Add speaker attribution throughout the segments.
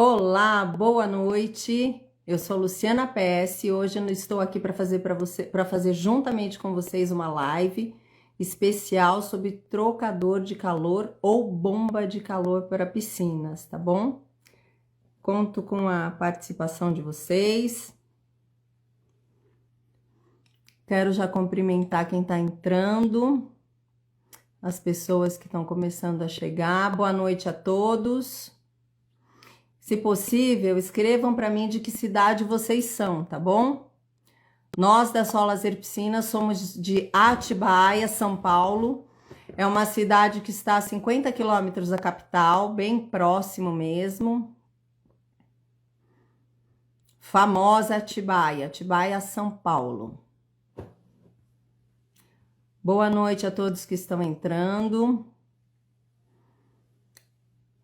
Speaker 1: Olá, boa noite. Eu sou Luciana PS e hoje eu estou aqui para fazer juntamente com vocês uma live especial sobre trocador de calor ou bomba de calor para piscinas, tá bom? Conto com a participação de vocês. Quero já cumprimentar quem está entrando, as pessoas que estão começando a chegar. Boa noite a todos. Se possível, escrevam para mim de que cidade vocês são, tá bom? Nós da Sol Lazer Piscina somos de Atibaia, São Paulo. É uma cidade que está a 50 quilômetros da capital, bem próximo mesmo. Famosa Atibaia, Atibaia, São Paulo. Boa noite a todos que estão entrando.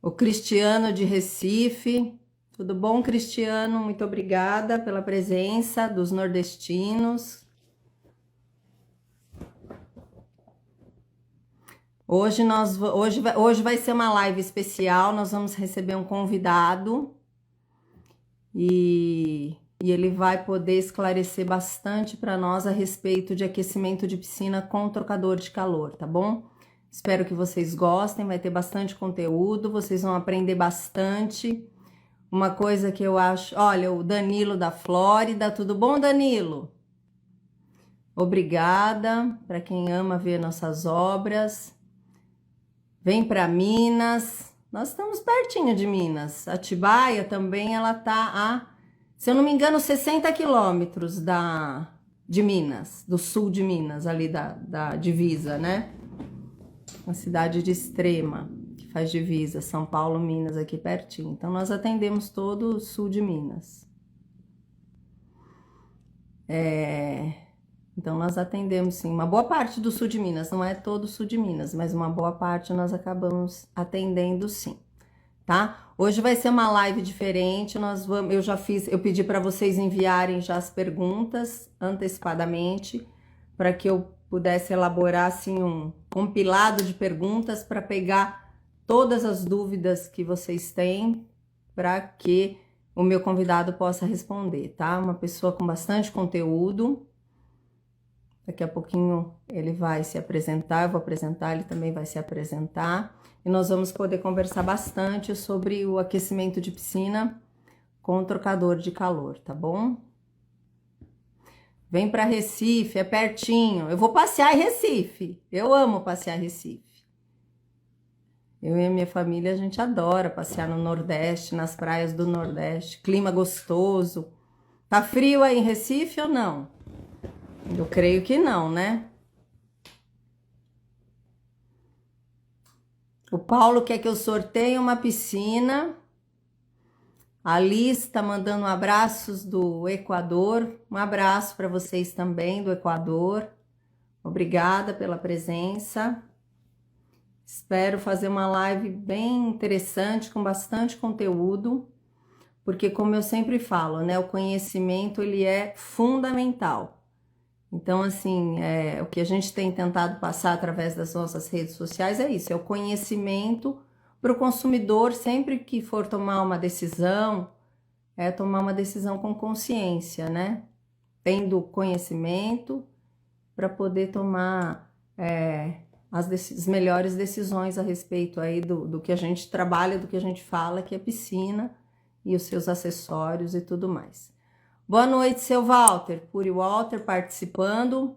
Speaker 1: O Cristiano de Recife. Tudo bom, Cristiano? Muito obrigada pela presença dos nordestinos. Hoje vai ser uma live especial. Nós vamos receber um convidado e ele vai poder esclarecer bastante para nós a respeito de aquecimento de piscina com trocador de calor, tá bom? Espero que vocês gostem, vai ter bastante conteúdo, vocês vão aprender bastante. Uma coisa que eu acho... Olha, o Danilo da Flórida, tudo bom, Danilo? Obrigada para quem ama ver nossas obras. Vem para Minas, nós estamos pertinho de Minas. Atibaia também, ela tá a, se eu não me engano, 60 quilômetros de Minas, do sul de Minas, ali da divisa, né? Uma cidade de Extrema, que faz divisa, São Paulo, Minas, aqui pertinho. Então, nós atendemos todo o sul de Minas. Então, nós atendemos, sim, uma boa parte do sul de Minas, não é todo o sul de Minas, mas uma boa parte nós acabamos atendendo, sim, tá? Hoje vai ser uma live diferente, eu pedi para vocês enviarem já as perguntas antecipadamente, para que eu pudesse elaborar, assim, um compilado de perguntas para pegar todas as dúvidas que vocês têm, para que o meu convidado possa responder, tá? Uma pessoa com bastante conteúdo. Daqui a pouquinho ele vai se apresentar, eu vou apresentar, ele também vai se apresentar. E nós vamos poder conversar bastante sobre o aquecimento de piscina com trocador de calor, tá bom? Vem para Recife, é pertinho. Eu vou passear em Recife. Eu amo passear em Recife. Eu e a minha família, a gente adora passear no Nordeste, nas praias do Nordeste. Clima gostoso. Tá frio aí em Recife ou não? Eu creio que não, né? O Paulo quer que eu sorteie uma piscina. A Liz tá mandando abraços do Equador. Um abraço para vocês também do Equador. Obrigada pela presença. Espero fazer uma live bem interessante, com bastante conteúdo, porque como eu sempre falo, né, o conhecimento ele é fundamental. Então, assim, o que a gente tem tentado passar através das nossas redes sociais é isso, é o conhecimento para o consumidor sempre que for tomar uma decisão, tomar uma decisão com consciência, né? Tendo conhecimento para poder tomar as melhores decisões a respeito aí do que a gente trabalha, do que a gente fala, que é piscina e os seus acessórios e tudo mais. Boa noite, seu Walter, Puri Walter participando.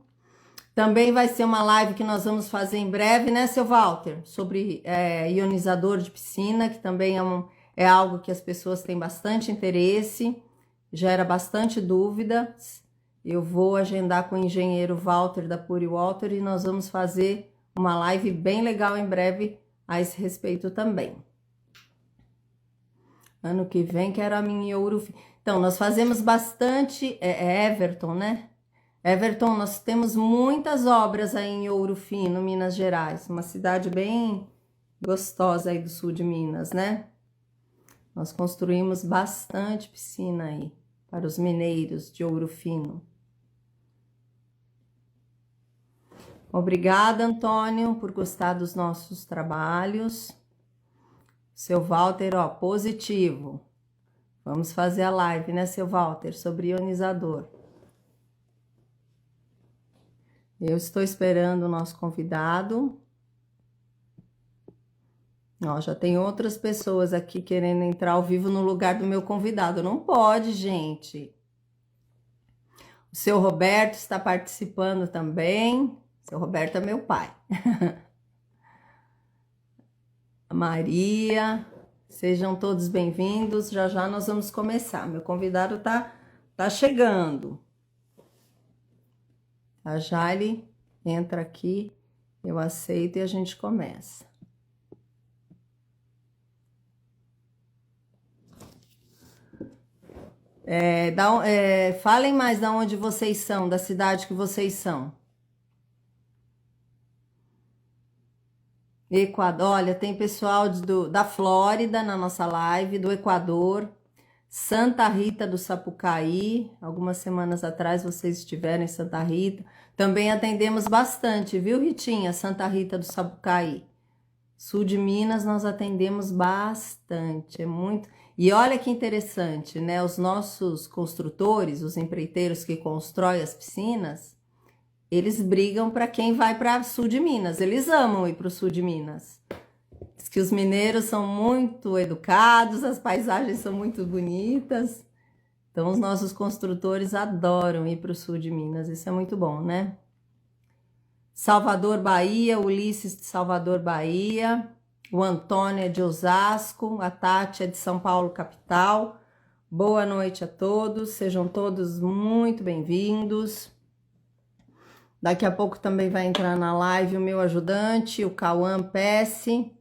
Speaker 1: Também vai ser uma live que nós vamos fazer em breve, né, seu Walter? Sobre ionizador de piscina, que também é algo que as pessoas têm bastante interesse, gera bastante dúvidas. Eu vou agendar com o engenheiro Walter da Puri Walter e nós vamos fazer uma live bem legal em breve a esse respeito também. Ano que vem quero a minha ouro. Então, nós fazemos bastante, Everton, né? Everton, nós temos muitas obras aí em Ouro Fino, Minas Gerais, uma cidade bem gostosa aí do sul de Minas, né? Nós construímos bastante piscina aí para os mineiros de Ouro Fino. Obrigada, Antônio, por gostar dos nossos trabalhos. Seu Walter, ó, positivo. Vamos fazer a live, né, seu Walter, sobre ionizador. Eu estou esperando o nosso convidado. Ó, já tem outras pessoas aqui querendo entrar ao vivo no lugar do meu convidado. Não pode, gente. O seu Roberto está participando também. O seu Roberto é meu pai. A Maria, sejam todos bem-vindos. Já já nós vamos começar. Meu convidado tá chegando. A Jale entra aqui, eu aceito e a gente começa. Falem mais de onde vocês são, da cidade que vocês são. Equador, olha, tem pessoal da Flórida na nossa live, do Equador, Santa Rita do Sapucaí. Algumas semanas atrás vocês estiveram em Santa Rita. Também atendemos bastante, viu, Ritinha? Santa Rita do Sapucaí. Sul de Minas nós atendemos bastante, é muito. E olha que interessante, né? Os nossos construtores, os empreiteiros que constroem as piscinas, eles brigam para quem vai para sul de Minas. Eles amam ir para o sul de Minas. Diz que os mineiros são muito educados, as paisagens são muito bonitas. Então, os nossos construtores adoram ir para o sul de Minas. Isso é muito bom, né? Salvador, Bahia, Ulisses de Salvador, Bahia. O Antônio é de Osasco. A Tati é de São Paulo, capital. Boa noite a todos. Sejam todos muito bem-vindos. Daqui a pouco também vai entrar na live o meu ajudante, o Cauã Pesce.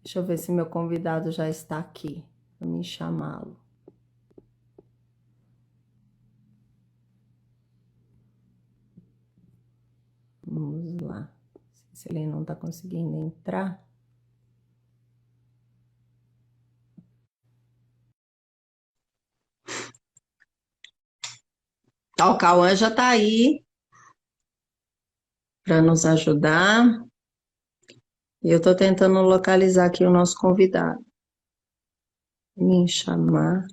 Speaker 1: Deixa eu ver se meu convidado já está aqui, para me chamá-lo. Vamos lá. Se ele não está conseguindo entrar. Tá, o Cauã já está aí para nos ajudar. E eu estou tentando localizar aqui o nosso convidado. Me chamar. Não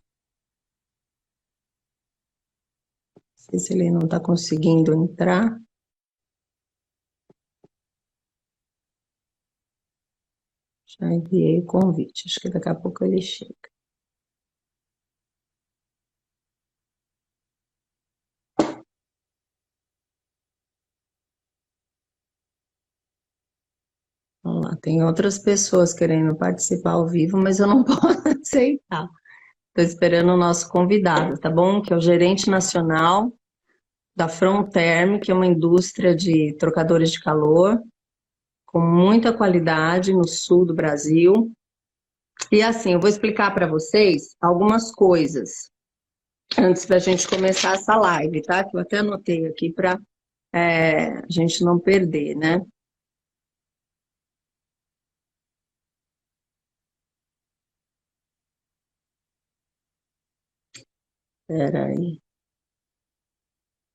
Speaker 1: sei se ele não está conseguindo entrar. Já enviei o convite. Acho que daqui a pouco ele chega. Vamos lá, tem outras pessoas querendo participar ao vivo, mas eu não posso aceitar. Estou esperando o nosso convidado, tá bom? Que é o gerente nacional da Fronterm, que é uma indústria de trocadores de calor, com muita qualidade no sul do Brasil. E assim, eu vou explicar para vocês algumas coisas antes da gente começar essa live, tá? Que eu até anotei aqui para a gente não perder, né? Espera aí.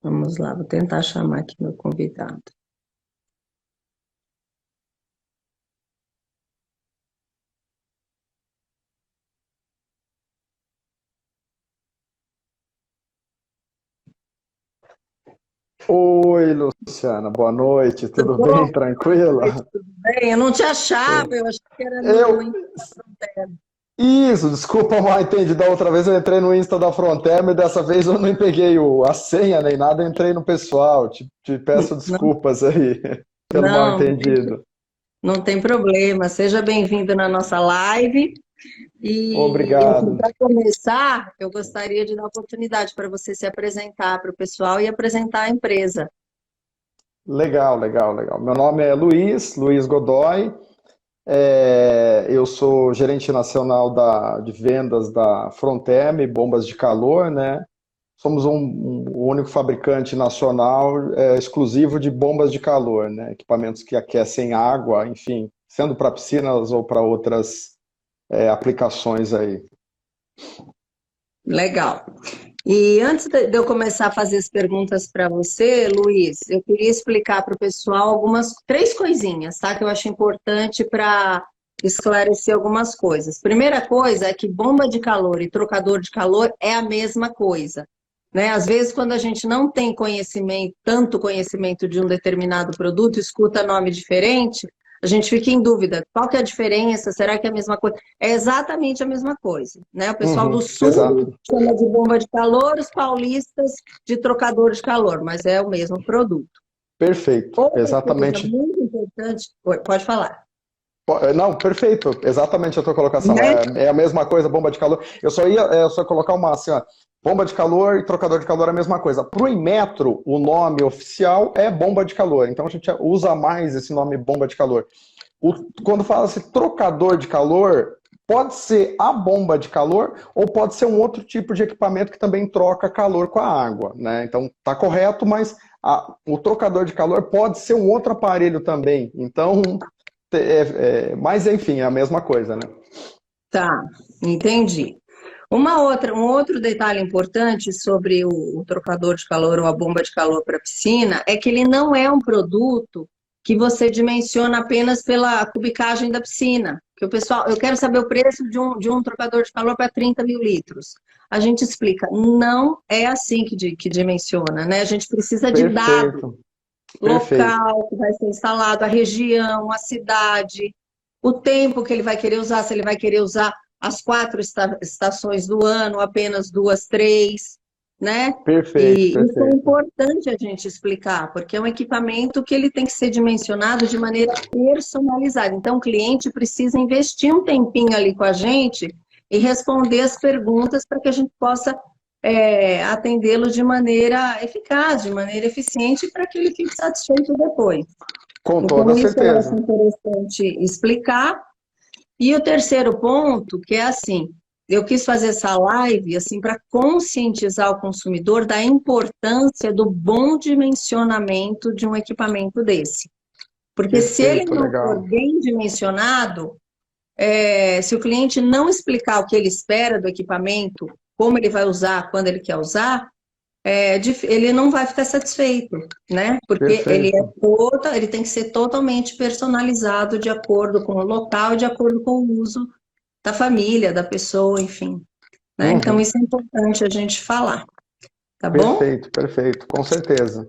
Speaker 1: Vamos lá, vou tentar chamar aqui meu convidado.
Speaker 2: Oi, Luciana, boa noite, tudo
Speaker 1: Tudo bom?
Speaker 2: bem? Tranquila?
Speaker 1: Tudo bem? Eu não te achava, eu achei que era no
Speaker 2: Eu,
Speaker 1: Insta da Fronterm.
Speaker 2: isso, desculpa mal entendi, da outra vez eu entrei no Insta da Fronterm e dessa vez eu não peguei a senha nem nada, entrei no pessoal, te peço
Speaker 1: Não,
Speaker 2: desculpas aí pelo mal
Speaker 1: não,
Speaker 2: entendido.
Speaker 1: não tem problema. Seja bem-vindo na nossa live. E assim,
Speaker 2: Obrigado.
Speaker 1: para começar, eu gostaria de dar a oportunidade para você se apresentar para o pessoal e apresentar a empresa.
Speaker 2: Legal, legal, legal. Meu nome é Luiz Godoy, eu sou gerente nacional de vendas da Fronterm, bombas de calor, né? Somos o único fabricante nacional exclusivo de bombas de calor, né? Equipamentos que aquecem água, enfim, sendo para piscinas ou para outras aplicações aí.
Speaker 1: Legal. E antes de eu começar a fazer as perguntas para você, Luiz, eu queria explicar para o pessoal três coisinhas, tá? Que eu acho importante para esclarecer algumas coisas. Primeira coisa é que bomba de calor e trocador de calor é a mesma coisa, né? Às vezes, quando a gente não tem conhecimento, tanto conhecimento de um determinado produto, escuta nome diferente, a gente fica em dúvida. Qual que é a diferença? Será que é a mesma coisa? É exatamente a mesma coisa, né? O pessoal do Sul
Speaker 2: Exato.
Speaker 1: chama de bomba de calor, os paulistas de trocador de calor, mas é o mesmo produto.
Speaker 2: Perfeito.
Speaker 1: Outra coisa
Speaker 2: Exatamente.
Speaker 1: muito importante, pode falar,
Speaker 2: Não, perfeito. Exatamente a tua colocação.
Speaker 1: né?
Speaker 2: É a mesma coisa, bomba de calor. Eu só ia colocar uma assim, ó, bomba de calor e trocador de calor é a mesma coisa. Para o Inmetro, o nome oficial é bomba de calor. Então a gente usa mais esse nome bomba de calor. Quando fala-se trocador de calor, pode ser a bomba de calor ou pode ser um outro tipo de equipamento que também troca calor com a água, né? Então tá correto, mas o trocador de calor pode ser um outro aparelho também. Então, mas enfim, é a mesma coisa, né?
Speaker 1: Tá, entendi. Um outro detalhe importante sobre o trocador de calor ou a bomba de calor para piscina é que ele não é um produto que você dimensiona apenas pela cubicagem da piscina. Que o pessoal, eu quero saber o preço de um trocador de calor para 30 mil litros. A gente explica, não é assim que dimensiona, né? A gente precisa de dados,
Speaker 2: Perfeito, perfeito.
Speaker 1: local que vai ser instalado, a região, a cidade, o tempo que ele vai querer usar, se ele vai querer usar as 4 estações do ano, apenas 2, 3, né?
Speaker 2: Perfeito,
Speaker 1: E isso é
Speaker 2: perfeito.
Speaker 1: importante a gente explicar, porque é um equipamento que ele tem que ser dimensionado de maneira personalizada. Então, o cliente precisa investir um tempinho ali com a gente e responder as perguntas para que a gente possa atendê-lo de maneira eficaz, de maneira eficiente, para que ele fique satisfeito depois.
Speaker 2: Com
Speaker 1: Então,
Speaker 2: toda
Speaker 1: isso eu acho
Speaker 2: certeza.
Speaker 1: interessante explicar. E o terceiro ponto, que é assim, eu quis fazer essa live assim para conscientizar o consumidor da importância do bom dimensionamento de um equipamento desse. Porque se ele
Speaker 2: Perfeito,
Speaker 1: não for
Speaker 2: legal.
Speaker 1: bem dimensionado, se o cliente não explicar o que ele espera do equipamento, como ele vai usar, quando ele quer usar, ele não vai ficar satisfeito, né? Porque
Speaker 2: Perfeito.
Speaker 1: ele tem que ser totalmente personalizado de acordo com o local e de acordo com o uso da família, da pessoa, enfim, né? Então
Speaker 2: Uhum.
Speaker 1: isso é importante a gente falar, tá bom?
Speaker 2: Perfeito, perfeito, com certeza.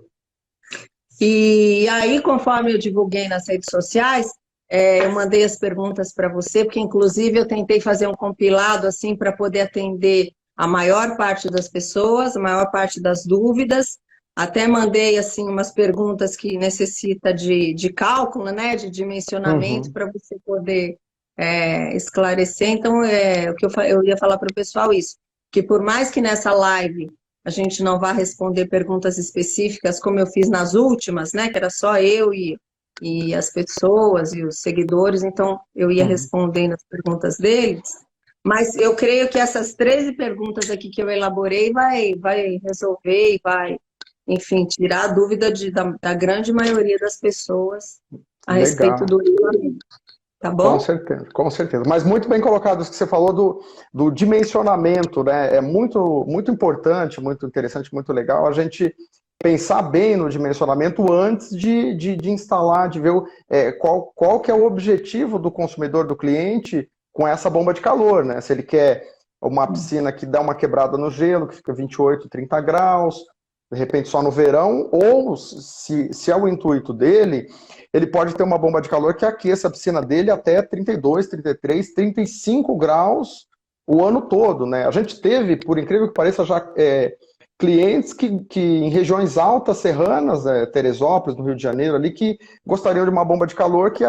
Speaker 1: E aí, conforme eu divulguei nas redes sociais, eu mandei as perguntas para você, porque inclusive eu tentei fazer um compilado assim para poder atender a maior parte das pessoas, a maior parte das dúvidas. Até mandei assim umas perguntas que necessita de cálculo, né, de dimensionamento
Speaker 2: Uhum.
Speaker 1: para você poder esclarecer. Então, o que eu ia falar para o pessoal isso, que por mais que nessa live a gente não vai responder perguntas específicas, como eu fiz nas últimas, né? Que era só eu e as pessoas e os seguidores, então eu ia
Speaker 2: Uhum.
Speaker 1: respondendo as perguntas deles. Mas eu creio que essas 13 perguntas aqui que eu elaborei vai resolver e vai, enfim, tirar a dúvida da grande maioria das pessoas a respeito
Speaker 2: Legal.
Speaker 1: do equipamento. Tá
Speaker 2: Com
Speaker 1: bom?
Speaker 2: certeza, com certeza. Mas muito bem colocado isso que você falou do dimensionamento, né? É muito, muito importante, muito interessante, muito legal a gente pensar bem no dimensionamento antes de instalar, de ver qual que é o objetivo do consumidor, do cliente, com essa bomba de calor, né? Se ele quer uma piscina que dá uma quebrada no gelo, que fica 28, 30 graus, de repente só no verão, ou se é o intuito dele, ele pode ter uma bomba de calor que aqueça a piscina dele até 32, 33, 35 graus o ano todo, né? A gente teve, por incrível que pareça, já clientes que em regiões altas serranas, Teresópolis, no Rio de Janeiro, ali, que gostariam de uma bomba de calor que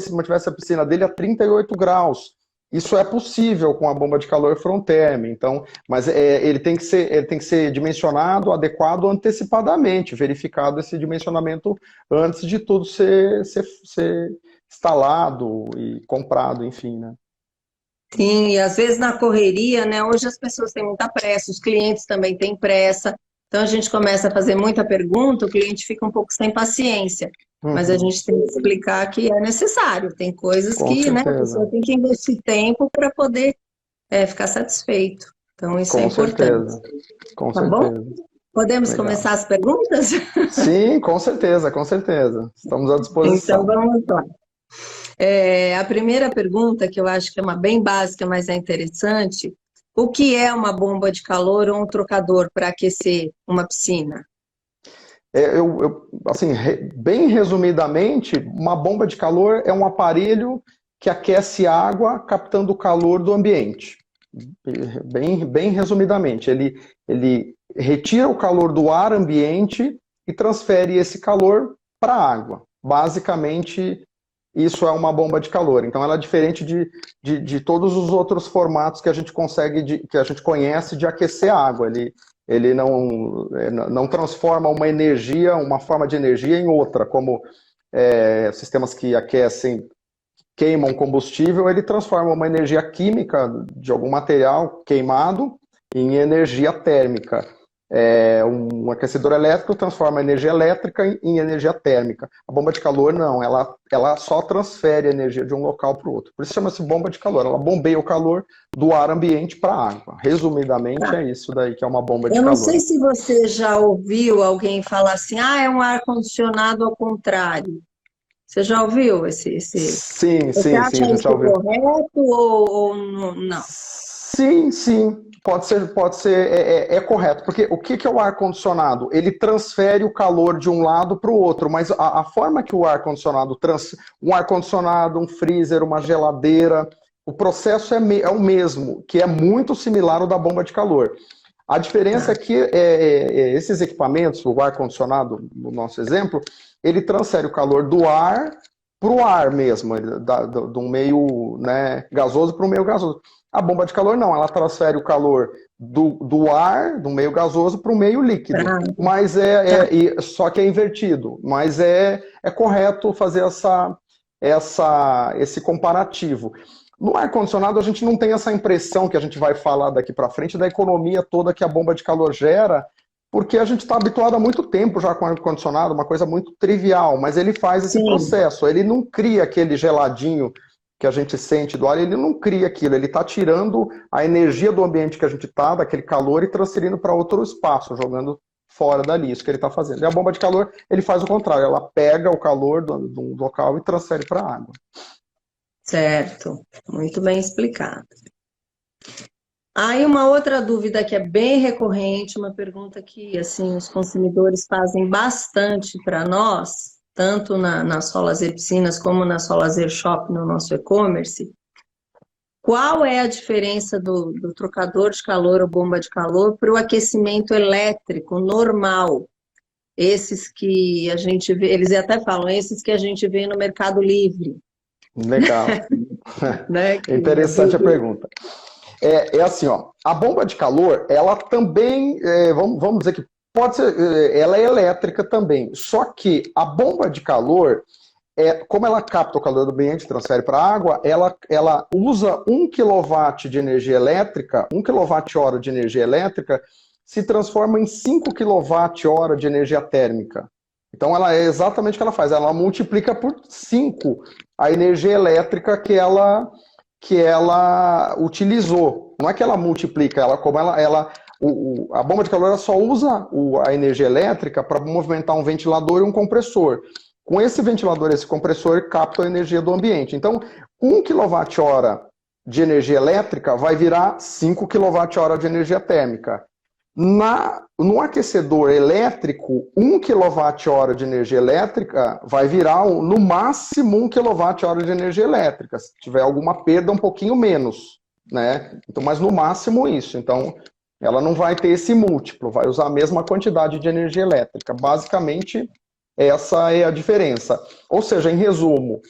Speaker 2: mantivesse a piscina dele a 38 graus. Isso é possível com a bomba de calor Frontherm, então, mas ele tem que ser dimensionado, adequado antecipadamente, verificado esse dimensionamento antes de tudo ser instalado e comprado, enfim, né?
Speaker 1: Sim, e às vezes na correria, né? Hoje as pessoas têm muita pressa, os clientes também têm pressa. Então a gente começa a fazer muita pergunta, o cliente fica um pouco sem paciência. Mas a
Speaker 2: Uhum,
Speaker 1: gente tem que explicar que é necessário. Tem coisas
Speaker 2: com
Speaker 1: que, né, a pessoa
Speaker 2: certeza,
Speaker 1: tem que investir tempo para poder ficar satisfeito. Então isso é
Speaker 2: com
Speaker 1: importante,
Speaker 2: certeza, com
Speaker 1: tá bom?
Speaker 2: certeza.
Speaker 1: Podemos
Speaker 2: Legal.
Speaker 1: começar as perguntas?
Speaker 2: Sim, com certeza, com certeza. Estamos à
Speaker 1: Então
Speaker 2: disposição.
Speaker 1: vamos lá. A primeira pergunta, que eu acho que é uma bem básica, mas é interessante, o que é uma bomba de calor ou um trocador para aquecer uma piscina?
Speaker 2: Assim, bem resumidamente, uma bomba de calor é um aparelho que aquece água captando o calor do ambiente. Bem resumidamente, ele retira o calor do ar ambiente e transfere esse calor para a água. Basicamente, isso é uma bomba de calor. Então, ela é diferente de todos os outros formatos que a gente que a gente conhece de aquecer a água. Ele não transforma uma energia, uma forma de energia em outra, como sistemas que aquecem, queimam combustível, ele transforma uma energia química de algum material queimado em energia térmica. Um aquecedor elétrico transforma a energia elétrica em energia térmica. A bomba de calor não, ela só transfere a energia de um local para o outro. Por isso chama-se bomba de calor. Ela bombeia o calor do ar ambiente para a água. Resumidamente, é isso daí que é uma bomba de
Speaker 1: Eu não
Speaker 2: calor.
Speaker 1: sei se você já ouviu alguém falar assim, é um ar-condicionado ao contrário. Você já ouviu
Speaker 2: Sim,
Speaker 1: Você
Speaker 2: sim, sim, a
Speaker 1: acha
Speaker 2: gente já
Speaker 1: isso
Speaker 2: ouviu.
Speaker 1: correto ou não?
Speaker 2: Sim, sim, pode ser, é correto, porque o que é o ar-condicionado? Ele transfere o calor de um lado para o outro, mas a forma que o ar-condicionado um ar-condicionado, um freezer, uma geladeira, o processo é o mesmo, que é muito similar ao da bomba de calor. A diferença
Speaker 1: Tá.
Speaker 2: é que esses equipamentos, o ar-condicionado, no nosso exemplo, ele transfere o calor do ar para o ar mesmo, de um meio, né, gasoso para um meio gasoso. A bomba de calor não, ela transfere o calor do ar, do meio gasoso, para o meio líquido.
Speaker 1: Pra-
Speaker 2: Mas
Speaker 1: tá.
Speaker 2: só que é invertido. Mas é correto fazer esse comparativo. No ar-condicionado, a gente não tem essa impressão que a gente vai falar daqui para frente da economia toda que a bomba de calor gera, porque a gente está habituado há muito tempo já com ar-condicionado, uma coisa muito trivial, mas ele faz esse
Speaker 1: Sim,
Speaker 2: processo. Ele não cria aquele geladinho que a gente sente do ar, ele não cria aquilo, ele está tirando a energia do ambiente que a gente está, daquele calor, e transferindo para outro espaço, jogando fora dali, isso que ele está fazendo. E a bomba de calor, ele faz o contrário, ela pega o calor do local e transfere para a água.
Speaker 1: certo. Muito bem explicado. Aí uma outra dúvida que é bem recorrente, uma pergunta que assim os consumidores fazem bastante para nós, tanto na Solazer Piscinas como na Solazer Shop no nosso e-commerce. Qual é a diferença do trocador de calor ou bomba de calor para o aquecimento elétrico normal? Esses que a gente vê, eles até falam, esses que a gente vê no Mercado Livre,
Speaker 2: Legal.
Speaker 1: né?
Speaker 2: É interessante a pergunta. É assim, ó, a bomba de calor, ela também, vamos dizer que pode ser, ela é elétrica também, só que a bomba de calor, como ela capta o calor do ambiente e transfere para a água, ela usa 1 kW de energia elétrica, 1 kWh de energia elétrica, se transforma em 5 kWh de energia térmica. Então, ela é exatamente o que ela faz, ela multiplica por 5 a energia elétrica que ela utilizou. Não é que ela multiplica, a bomba de calor ela só usa a energia elétrica para movimentar um ventilador e um compressor. Com esse ventilador e esse compressor, capta a energia do ambiente. Então, 1 kWh de energia elétrica vai virar 5 kWh de energia térmica. No aquecedor elétrico, 1 kWh de energia elétrica vai virar no máximo 1 kWh de energia elétrica. Se tiver alguma perda, um pouquinho menos, né? Então, mas no máximo isso. Então, ela não vai ter esse múltiplo, vai usar a mesma quantidade de energia elétrica. Basicamente, essa é a diferença. Ou seja, em resumo,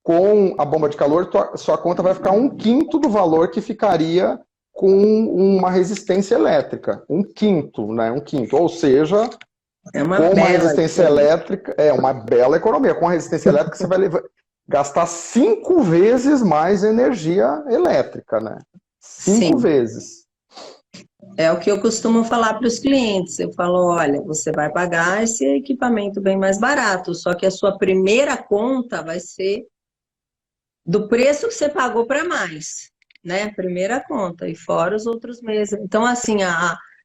Speaker 2: com a bomba de calor, sua conta vai ficar 1/5 do valor que ficaria com uma resistência elétrica. 1/5, né? 1/5. Ou seja,
Speaker 1: é uma
Speaker 2: com uma
Speaker 1: bela
Speaker 2: resistência
Speaker 1: diferença.
Speaker 2: elétrica, é uma bela economia. Com a resistência elétrica, você vai gastar 5 vezes mais energia elétrica, né? 5
Speaker 1: Sim,
Speaker 2: vezes.
Speaker 1: é o que eu costumo falar para os clientes. Eu falo, olha, você vai pagar esse equipamento bem mais barato, só que a sua primeira conta vai ser do preço que você pagou para mais, né? Primeira conta, e fora os outros meses. Então, assim,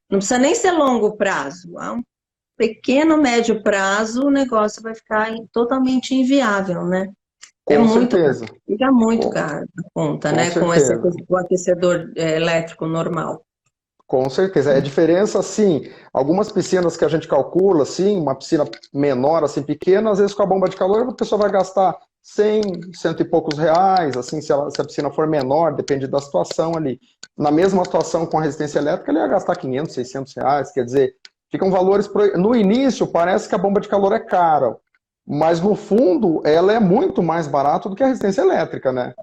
Speaker 1: não precisa nem ser longo prazo. A um pequeno, médio prazo, o negócio vai ficar totalmente inviável, né? É
Speaker 2: Com
Speaker 1: muito caro.
Speaker 2: certeza,
Speaker 1: Fica muito
Speaker 2: com,
Speaker 1: caro a conta,
Speaker 2: com
Speaker 1: né? Com esse
Speaker 2: certeza.
Speaker 1: o aquecedor elétrico normal.
Speaker 2: Com certeza. É a diferença, assim, algumas piscinas que a gente calcula, assim, uma piscina menor, assim, pequena, às vezes com a bomba de calor a pessoa vai gastar 100, cento e poucos reais, assim, se a piscina for menor, depende da situação ali. Na mesma situação com a resistência elétrica, ele ia gastar 500, 600 reais, quer dizer, ficam valores... No início, parece que a bomba de calor é cara, mas no fundo, ela é muito mais barata do que a resistência elétrica, né?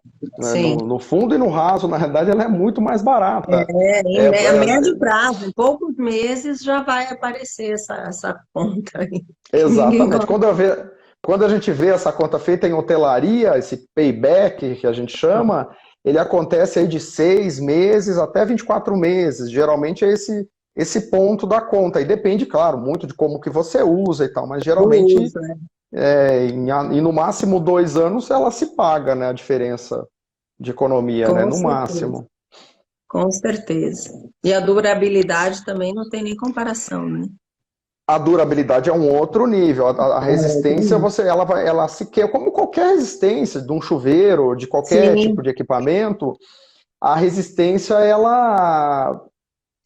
Speaker 1: Sim.
Speaker 2: No fundo e no raso, na realidade, ela é muito mais barata.
Speaker 1: Em
Speaker 2: É,
Speaker 1: a médio prazo, em poucos meses já vai aparecer essa conta aí, que ninguém
Speaker 2: exatamente.
Speaker 1: gosta.
Speaker 2: Quando a gente vê essa conta feita em hotelaria, esse payback que a gente chama, ele acontece aí de 6 meses até 24 meses. Geralmente é esse ponto da conta. E depende, claro, muito de como que você usa e tal, mas
Speaker 1: Do
Speaker 2: geralmente
Speaker 1: uso, né?
Speaker 2: em no máximo 2 anos ela se paga, né, a diferença de economia, né,
Speaker 1: Com
Speaker 2: no
Speaker 1: certeza,
Speaker 2: máximo.
Speaker 1: com certeza. E a durabilidade também não tem nem comparação, né?
Speaker 2: A durabilidade é um outro nível. A resistência, ela se quebra, como qualquer resistência de um chuveiro, de qualquer tipo
Speaker 1: Sim,
Speaker 2: de equipamento, a resistência ela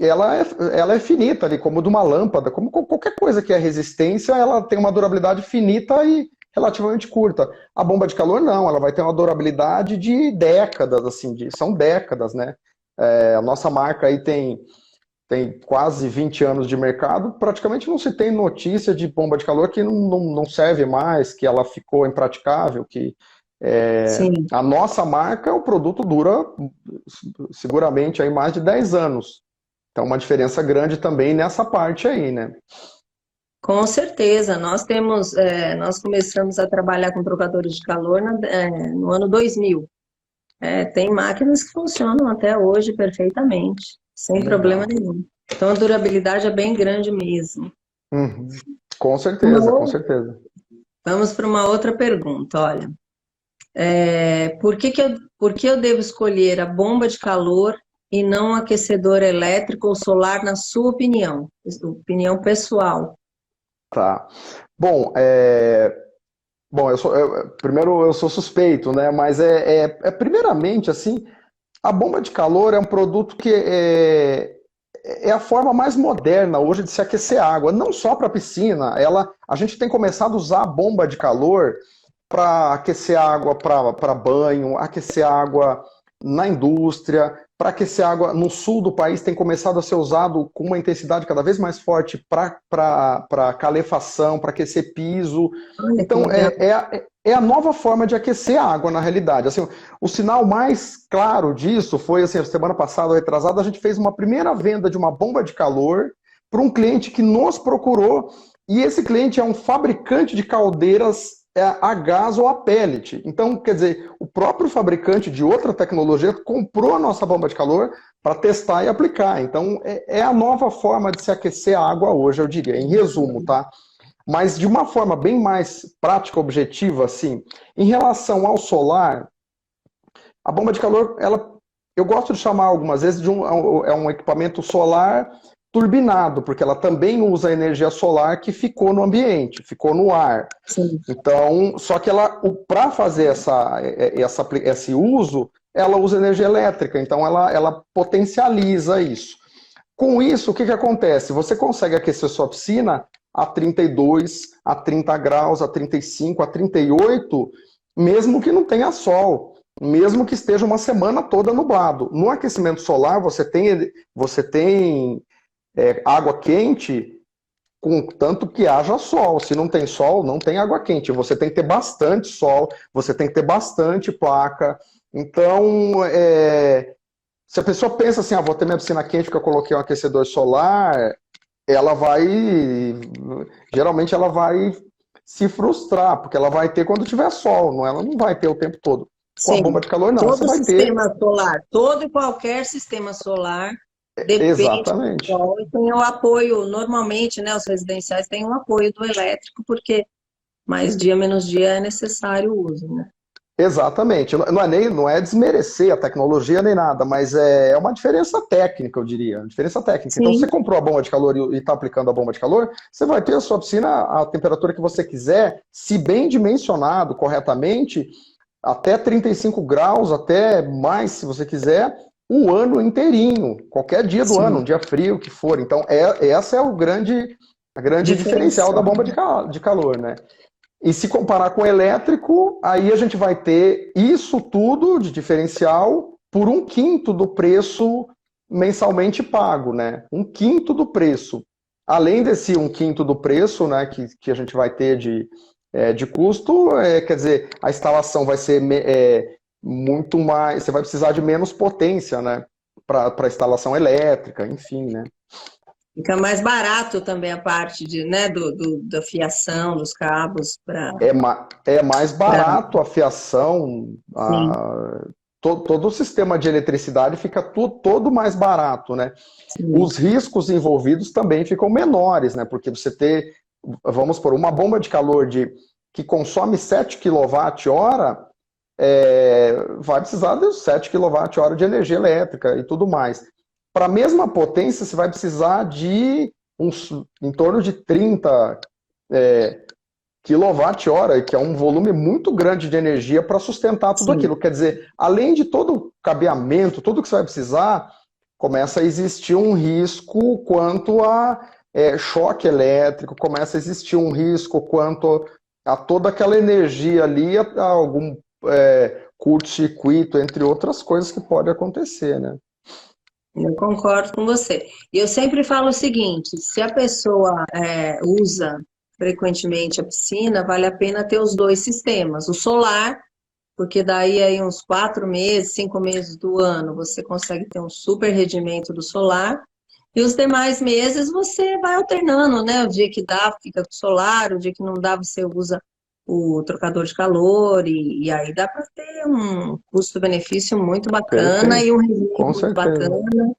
Speaker 2: é finita ali, como de uma lâmpada, como qualquer coisa que é resistência, ela tem uma durabilidade finita e relativamente curta. A bomba de calor não, ela vai ter uma durabilidade de décadas, assim, são décadas, né? A nossa marca aí tem quase 20 anos de mercado, praticamente não se tem notícia de bomba de calor que não serve mais, que ela ficou impraticável, que
Speaker 1: sim.
Speaker 2: a nossa marca, o produto dura seguramente aí mais de 10 anos. Então, uma diferença grande também nessa parte aí, né?
Speaker 1: Com certeza, nós começamos a trabalhar com trocadores de calor no ano 2000. Tem máquinas que funcionam até hoje perfeitamente, sem problema
Speaker 2: Legal.
Speaker 1: nenhum. Então a durabilidade é bem grande mesmo.
Speaker 2: Uhum. Com
Speaker 1: Uma
Speaker 2: certeza, com
Speaker 1: ou-
Speaker 2: certeza.
Speaker 1: Vamos para uma outra pergunta, olha. Por que eu devo escolher a bomba de calor e não um aquecedor elétrico ou solar, na sua opinião? Opinião pessoal.
Speaker 2: Tá. Bom, bom, primeiro eu sou suspeito, né? Mas primeiramente assim, a bomba de calor é um produto que é a forma mais moderna hoje de se aquecer água, não só para piscina. A gente tem começado a usar a bomba de calor para aquecer água para banho, aquecer água na indústria, para aquecer água no sul do país, tem começado a ser usado com uma intensidade cada vez mais forte para calefação, para aquecer piso.
Speaker 1: Olha que
Speaker 2: Então,
Speaker 1: legal.
Speaker 2: é a nova forma de aquecer a água, na realidade. Assim, o sinal mais claro disso foi, assim, semana passada, retrasada, a gente fez uma primeira venda de uma bomba de calor para um cliente que nos procurou, e esse cliente é um fabricante de caldeiras a gás ou a pellet. Então, quer dizer, o próprio fabricante de outra tecnologia comprou a nossa bomba de calor para testar e aplicar. Então, é a nova forma de se aquecer a água hoje, eu diria, em resumo, tá? Mas de uma forma bem mais prática, objetiva, assim, em relação ao solar, a bomba de calor, eu gosto de chamar algumas vezes de um equipamento solar turbinado, porque ela também usa a energia solar que ficou no ambiente, ficou no ar.
Speaker 1: Sim,
Speaker 2: Então, só que para fazer esse uso, ela usa energia elétrica, então ela potencializa isso. Com isso, o que acontece? Você consegue aquecer sua piscina a 32, a 30 graus, a 35, a 38, mesmo que não tenha sol, mesmo que esteja uma semana toda nublado. No aquecimento solar, você tem água quente contanto que haja sol. Se não tem sol, não tem água quente. Você tem que ter bastante sol, você tem que ter bastante placa. Então, se a pessoa pensa assim, vou ter minha piscina quente porque eu coloquei um aquecedor solar, ela vai, geralmente ela vai se frustrar, porque ela vai ter quando tiver sol, ela não vai ter o tempo todo. Com a bomba
Speaker 1: sim.
Speaker 2: de calor, não, você
Speaker 1: Todo
Speaker 2: vai ter,
Speaker 1: sistema solar, todo e qualquer sistema solar depende do
Speaker 2: exatamente.
Speaker 1: sol e tem o apoio, normalmente, né, os residenciais têm o apoio do elétrico, porque mais dia menos dia é necessário o uso, né?
Speaker 2: Exatamente. Não é desmerecer a tecnologia nem nada, mas é uma diferença técnica, eu diria. Diferença técnica. Então, se você
Speaker 1: Sim,
Speaker 2: comprou a bomba de calor e está aplicando a bomba de calor, você vai ter a sua piscina a temperatura que você quiser, se bem dimensionado corretamente, até 35 graus, até mais, se você quiser, o ano inteirinho, qualquer dia do ano, um dia frio que for. Então, essa é a grande diferencial da bomba de calor, né? E se comparar com o elétrico, aí a gente vai ter isso tudo de diferencial por 1/5 do preço mensalmente pago, né? 1/5 do preço. Além desse 1/5 do preço, né, que a gente vai ter de custo, quer dizer, a instalação vai ser muito mais, você vai precisar de menos potência, né, para instalação elétrica, enfim, né.
Speaker 1: Fica mais barato também a parte né, da fiação, dos cabos para.
Speaker 2: É mais barato a fiação, todo o sistema de eletricidade fica todo mais barato, né? Sim. Os riscos envolvidos também ficam menores, né? Porque você vamos por uma bomba de calor que consome 7 kWh, vai precisar de 7 kWh de energia elétrica e tudo mais. Para a mesma potência, você vai precisar de em torno de 30 kWh, que é um volume muito grande de energia para sustentar tudo aquilo. Quer dizer, além de todo o cabeamento, tudo que você vai precisar, começa a existir um risco quanto a choque elétrico, começa a existir um risco quanto a toda aquela energia ali, a algum curto-circuito, entre outras coisas que pode acontecer, né?
Speaker 1: Eu concordo com você. E eu sempre falo o seguinte, se a pessoa usa frequentemente a piscina, vale a pena ter os dois sistemas. O solar, porque daí aí uns 4 meses, 5 meses do ano, você consegue ter um super rendimento do solar. E os demais meses você vai alternando, né? O dia que dá, fica com o solar, o dia que não dá, você usa o trocador de calor, e aí dá para ter um custo-benefício muito bacana. Perfeito. E um rendimento muito bacana.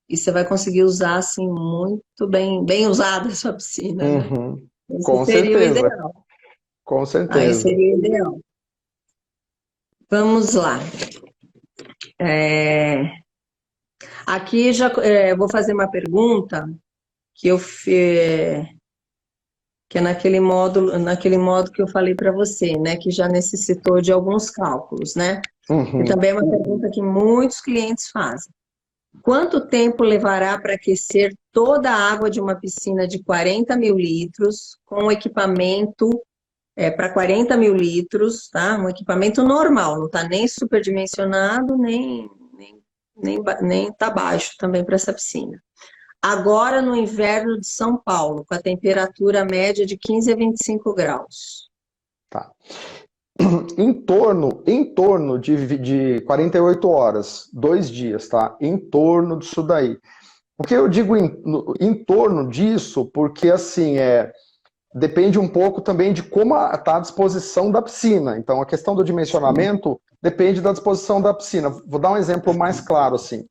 Speaker 1: E você vai conseguir usar, assim, muito bem usada a sua piscina, né?
Speaker 2: Com
Speaker 1: seria
Speaker 2: certeza.
Speaker 1: O ideal.
Speaker 2: Com certeza.
Speaker 1: Aí seria o ideal. Vamos lá. Aqui já vou fazer uma pergunta que que é naquele modo que eu falei para você, né? Que já necessitou de alguns cálculos, né? E também é uma pergunta que muitos clientes fazem. Quanto tempo levará para aquecer toda a água de uma piscina de 40 mil litros com equipamento para 40 mil litros, tá? Um equipamento normal, não está nem superdimensionado, nem está baixo também para essa piscina. Agora no inverno de São Paulo, com a temperatura média de 15 a 25 graus.
Speaker 2: Tá. Em torno de 48 horas, 2 dias, tá? Em torno disso daí. Porque eu digo em torno disso, porque assim, depende um pouco também de como está a disposição da piscina. Então, a questão do dimensionamento depende da disposição da piscina. Vou dar um exemplo mais claro, assim.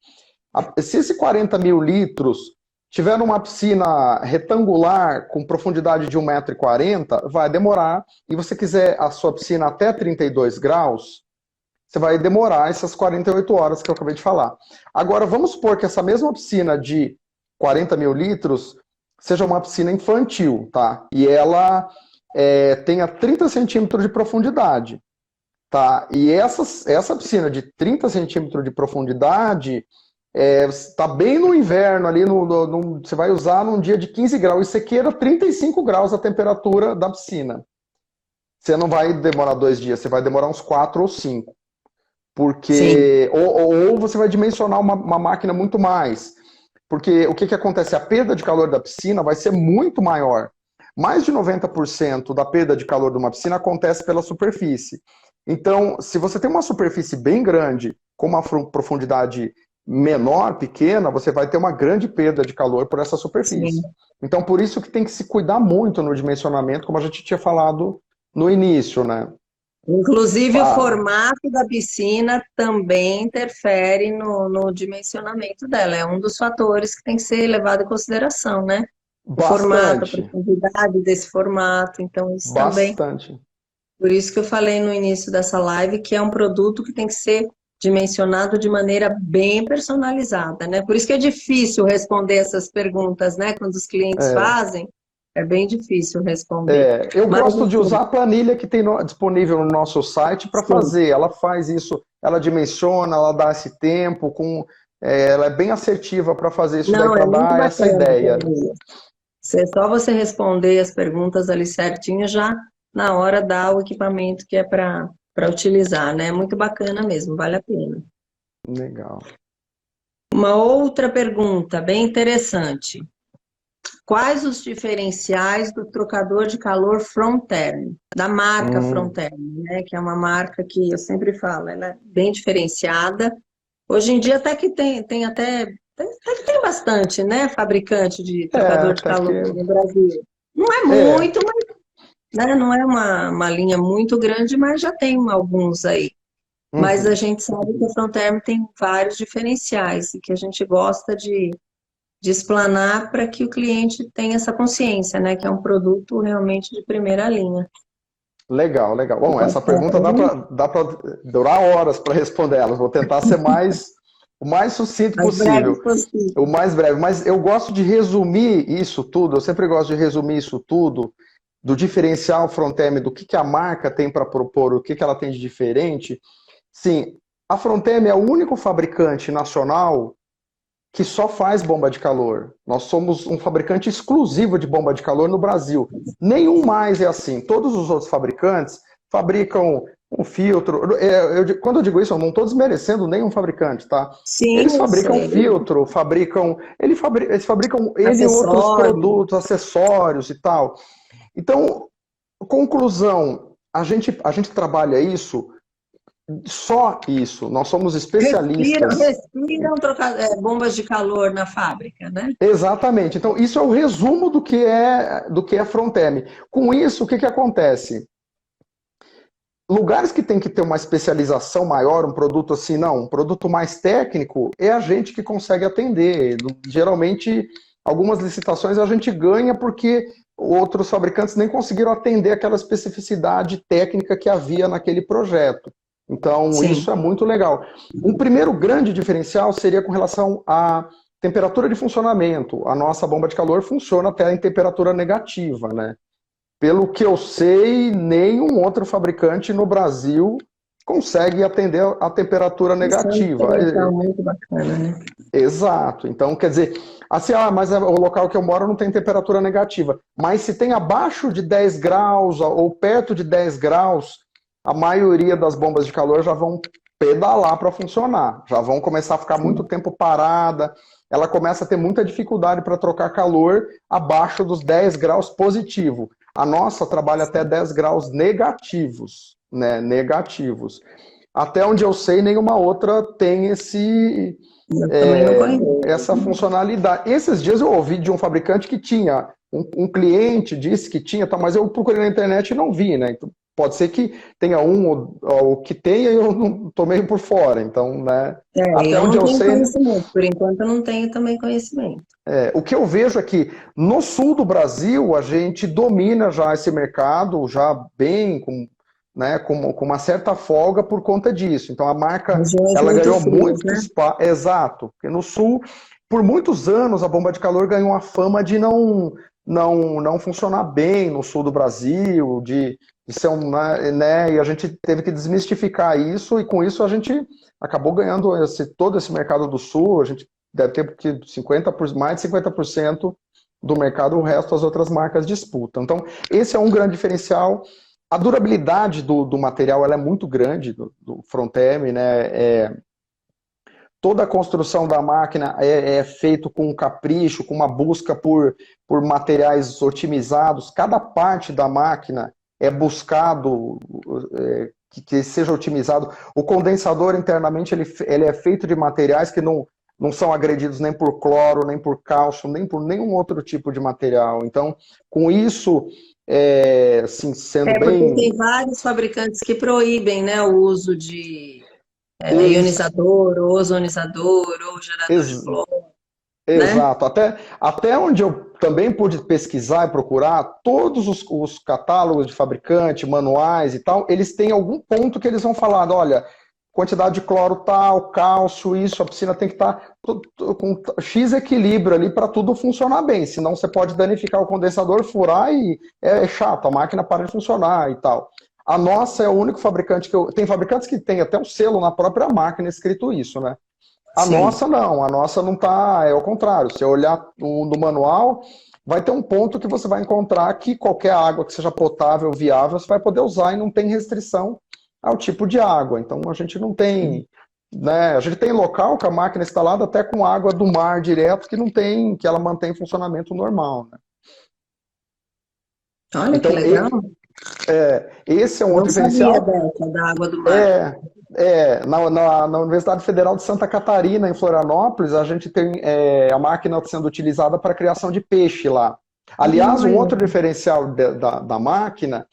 Speaker 2: Se esse 40 mil litros tiver uma piscina retangular com profundidade de 1,40 m, vai demorar, e você quiser a sua piscina até 32 graus, você vai demorar essas 48 horas que eu acabei de falar. Agora, vamos supor que essa mesma piscina de 40 mil litros seja uma piscina infantil, tá? E ela tenha 30 centímetros de profundidade, tá? E essa piscina de 30 centímetros de profundidade está bem no inverno ali, você vai usar num dia de 15 graus, e você queira 35 graus a temperatura da piscina. Você não vai demorar 2 dias, você vai demorar uns 4 ou 5. Porque, ou você vai dimensionar uma máquina muito mais. Porque o que acontece? A perda de calor da piscina vai ser muito maior. Mais de 90% da perda de calor de uma piscina acontece pela superfície. Então, se você tem uma superfície bem grande, com uma profundidade menor, pequena, você vai ter uma grande perda de calor por essa superfície. Então, por isso que tem que se cuidar muito no dimensionamento, como a gente tinha falado no início, né?
Speaker 1: Inclusive, o formato da piscina também interfere no dimensionamento dela. É um dos fatores que tem que ser levado em consideração, né? O formato, a profundidade desse formato. Então, isso também. Por isso que eu falei no início dessa live que é um produto que tem que ser dimensionado de maneira bem personalizada, né? Por isso que é difícil responder essas perguntas, né? Quando os clientes fazem, É bem difícil responder.
Speaker 2: Eu
Speaker 1: Mas,
Speaker 2: gosto de
Speaker 1: assim,
Speaker 2: usar a planilha que tem disponível no nosso site para
Speaker 1: sim.
Speaker 2: fazer. Ela faz isso, ela dimensiona, ela dá esse tempo, ela é bem assertiva para fazer isso daí,
Speaker 1: Não,
Speaker 2: para
Speaker 1: é muito
Speaker 2: dar essa
Speaker 1: bacana,
Speaker 2: ideia.
Speaker 1: Paulinho. Só você responder as perguntas ali certinho, já na hora dá o equipamento que é para utilizar, né? Muito bacana mesmo, vale a pena.
Speaker 2: Legal.
Speaker 1: Uma outra pergunta bem interessante. Quais os diferenciais do trocador de calor Frontherm, da marca
Speaker 2: Hum,
Speaker 1: Frontherm, né? Que é uma marca que eu sempre falo, ela é bem diferenciada. Hoje em dia até que tem até que tem bastante, né? Fabricante de trocador de
Speaker 2: até que.
Speaker 1: calor no Brasil. Não é
Speaker 2: É.
Speaker 1: muito, né? Não é uma linha muito grande, mas já tem alguns aí. Mas a
Speaker 2: Uhum.
Speaker 1: gente sabe que a Frontherm tem vários diferenciais e que a gente gosta de explanar para que o cliente tenha essa consciência, né? Que é um produto realmente de primeira linha.
Speaker 2: Legal, legal. Bom,
Speaker 1: Pode
Speaker 2: essa
Speaker 1: falar
Speaker 2: pergunta
Speaker 1: para mim?
Speaker 2: dá para durar horas para responder ela. Vou tentar ser o mais sucinto
Speaker 1: Mais breve
Speaker 2: possível, o
Speaker 1: possível.
Speaker 2: mais breve. Mas eu gosto de resumir isso tudo, eu sempre gosto de resumir isso tudo, do diferencial front-end, do que a marca tem para propor, o que ela tem de diferente. Sim, a Frontend é o único fabricante nacional que só faz bomba de calor. Nós somos um fabricante exclusivo de bomba de calor no Brasil. Nenhum mais é assim. Todos os outros fabricantes fabricam um filtro. Quando eu digo isso, eu não estou desmerecendo nenhum fabricante, tá? Eles
Speaker 1: Sim, eu
Speaker 2: fabricam
Speaker 1: sei.
Speaker 2: filtro, eles fabricam N outros
Speaker 1: Acessório.
Speaker 2: produtos, acessórios e tal. Então, conclusão, a gente trabalha isso, só isso. Nós somos especialistas.
Speaker 1: Respiram bombas de calor na fábrica, né?
Speaker 2: Exatamente. Então, isso é o resumo do que é front-end. Com isso, o que acontece? Lugares que tem que ter uma especialização maior, um produto assim, não, um produto mais técnico, é a gente que consegue atender. Geralmente, algumas licitações a gente ganha porque outros fabricantes nem conseguiram atender aquela especificidade técnica que havia naquele projeto. Então, isso
Speaker 1: Sim.
Speaker 2: é muito legal. Um primeiro grande diferencial seria com relação à temperatura de funcionamento. A nossa bomba de calor funciona até em temperatura negativa, né? Pelo que eu sei, nenhum outro fabricante no Brasil consegue atender a temperatura
Speaker 1: Isso é um
Speaker 2: negativa.
Speaker 1: diferencial muito bacana, né?
Speaker 2: Exato. Então, quer dizer, assim, mas o local que eu moro não tem temperatura negativa. Mas se tem abaixo de 10 graus ou perto de 10 graus, a maioria das bombas de calor já vão pedalar para funcionar. Já vão começar a ficar muito
Speaker 1: Sim.
Speaker 2: tempo parada. Ela começa a ter muita dificuldade para trocar calor abaixo dos 10 graus positivo. A nossa trabalha até 10 graus negativos, né? Negativos. Até onde eu sei, nenhuma outra tem
Speaker 1: Eu também não conheço.
Speaker 2: essa funcionalidade. Esses dias eu ouvi de um fabricante que tinha, um cliente disse que tinha, tá, mas eu procurei na internet e não vi, né? Então, pode ser que tenha ou que tenha e eu não tô meio por fora. Então, né? Até
Speaker 1: Eu
Speaker 2: onde
Speaker 1: não
Speaker 2: eu
Speaker 1: tenho
Speaker 2: sei,
Speaker 1: conhecimento, por enquanto eu não tenho também conhecimento.
Speaker 2: o que eu vejo é que no sul do Brasil a gente domina já esse mercado, já bem, né, com uma certa folga por conta disso. Então a marca
Speaker 1: Regiões
Speaker 2: ela
Speaker 1: muito
Speaker 2: ganhou
Speaker 1: frias,
Speaker 2: muito
Speaker 1: né?
Speaker 2: espaço, exato, porque no sul, por muitos anos, a bomba de calor ganhou a fama de não funcionar bem no sul do Brasil, de ser né, e a gente teve que desmistificar isso, e com isso a gente acabou ganhando todo esse mercado do sul, a gente deve ter porque mais de 50% do mercado, o resto as outras marcas disputam. Então, esse é um grande diferencial. A durabilidade do material ela é muito grande, do front-end, né? Toda a construção da máquina é feito com capricho, com uma busca por materiais otimizados. Cada parte da máquina é buscado que seja otimizado. O condensador internamente ele é feito de materiais que não são agredidos nem por cloro, nem por cálcio, nem por nenhum outro tipo de material. Então, com isso, assim, sendo
Speaker 1: Porque
Speaker 2: bem.
Speaker 1: tem vários fabricantes que proíbem, né, o uso de ionizador, ou ozonizador, ou gerador de
Speaker 2: Ex
Speaker 1: flúor, né?
Speaker 2: Exato. Até onde eu também pude pesquisar e procurar, todos os catálogos de fabricante, manuais e tal, eles têm algum ponto que eles vão falar, olha, quantidade de cloro tal, cálcio, isso, a piscina tem que estar com X equilíbrio ali para tudo funcionar bem, senão você pode danificar o condensador, furar e é chato, a máquina para de funcionar e tal. A nossa é o único fabricante tem fabricantes que tem até um selo na própria máquina escrito isso, né? A
Speaker 1: Sim.
Speaker 2: nossa não, a nossa não tá, é o contrário. Se eu olhar no manual, vai ter um ponto que você vai encontrar que qualquer água que seja potável, viável, você vai poder usar e não tem restrição ao tipo de água. Então a gente não tem, né? A gente tem local com a máquina instalada até com água do mar direto que não tem, que ela mantém funcionamento normal, né?
Speaker 1: Olha que
Speaker 2: Então
Speaker 1: legal.
Speaker 2: esse é um
Speaker 1: Não
Speaker 2: outro
Speaker 1: sabia
Speaker 2: diferencial.
Speaker 1: dessa, da água do mar.
Speaker 2: Na Universidade Federal de Santa Catarina, em Florianópolis, a gente tem a máquina sendo utilizada para a criação de peixe lá. Aliás, um
Speaker 1: Olha,
Speaker 2: outro diferencial da máquina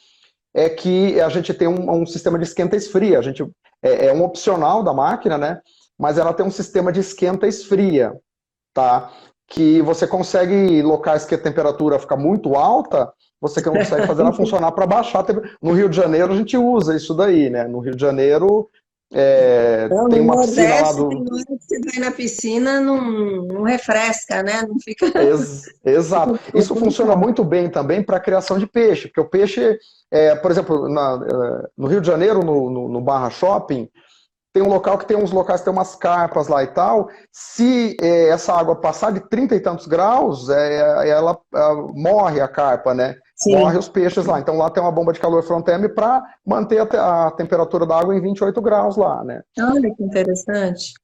Speaker 2: é que a gente tem um sistema de esquenta-esfria. É um opcional da máquina, né? Mas ela tem um sistema de esquenta-esfria, tá? Que você consegue locais que a temperatura fica muito alta, você consegue fazer ela funcionar para baixar a temperatura. No Rio de Janeiro a gente usa isso daí, né? No Rio de Janeiro
Speaker 1: então,
Speaker 2: tem
Speaker 1: no
Speaker 2: uma piscina lá
Speaker 1: Nordeste,
Speaker 2: do.
Speaker 1: tem hora que você vai na piscina, não refresca, né? Não fica, fica
Speaker 2: Exato.
Speaker 1: um
Speaker 2: Isso
Speaker 1: pouco
Speaker 2: funciona
Speaker 1: bom.
Speaker 2: muito bem também para a criação de peixe, porque o peixe, por exemplo, no Rio de Janeiro, no Barra Shopping, tem um local que tem uns locais que tem umas carpas lá e tal. Se essa água passar de 30 e tantos graus, ela morre a carpa, né? Morre
Speaker 1: Sim.
Speaker 2: os peixes lá. Então lá tem uma bomba de calor front-end para manter a temperatura da água em 28 graus lá, né?
Speaker 1: Olha que interessante.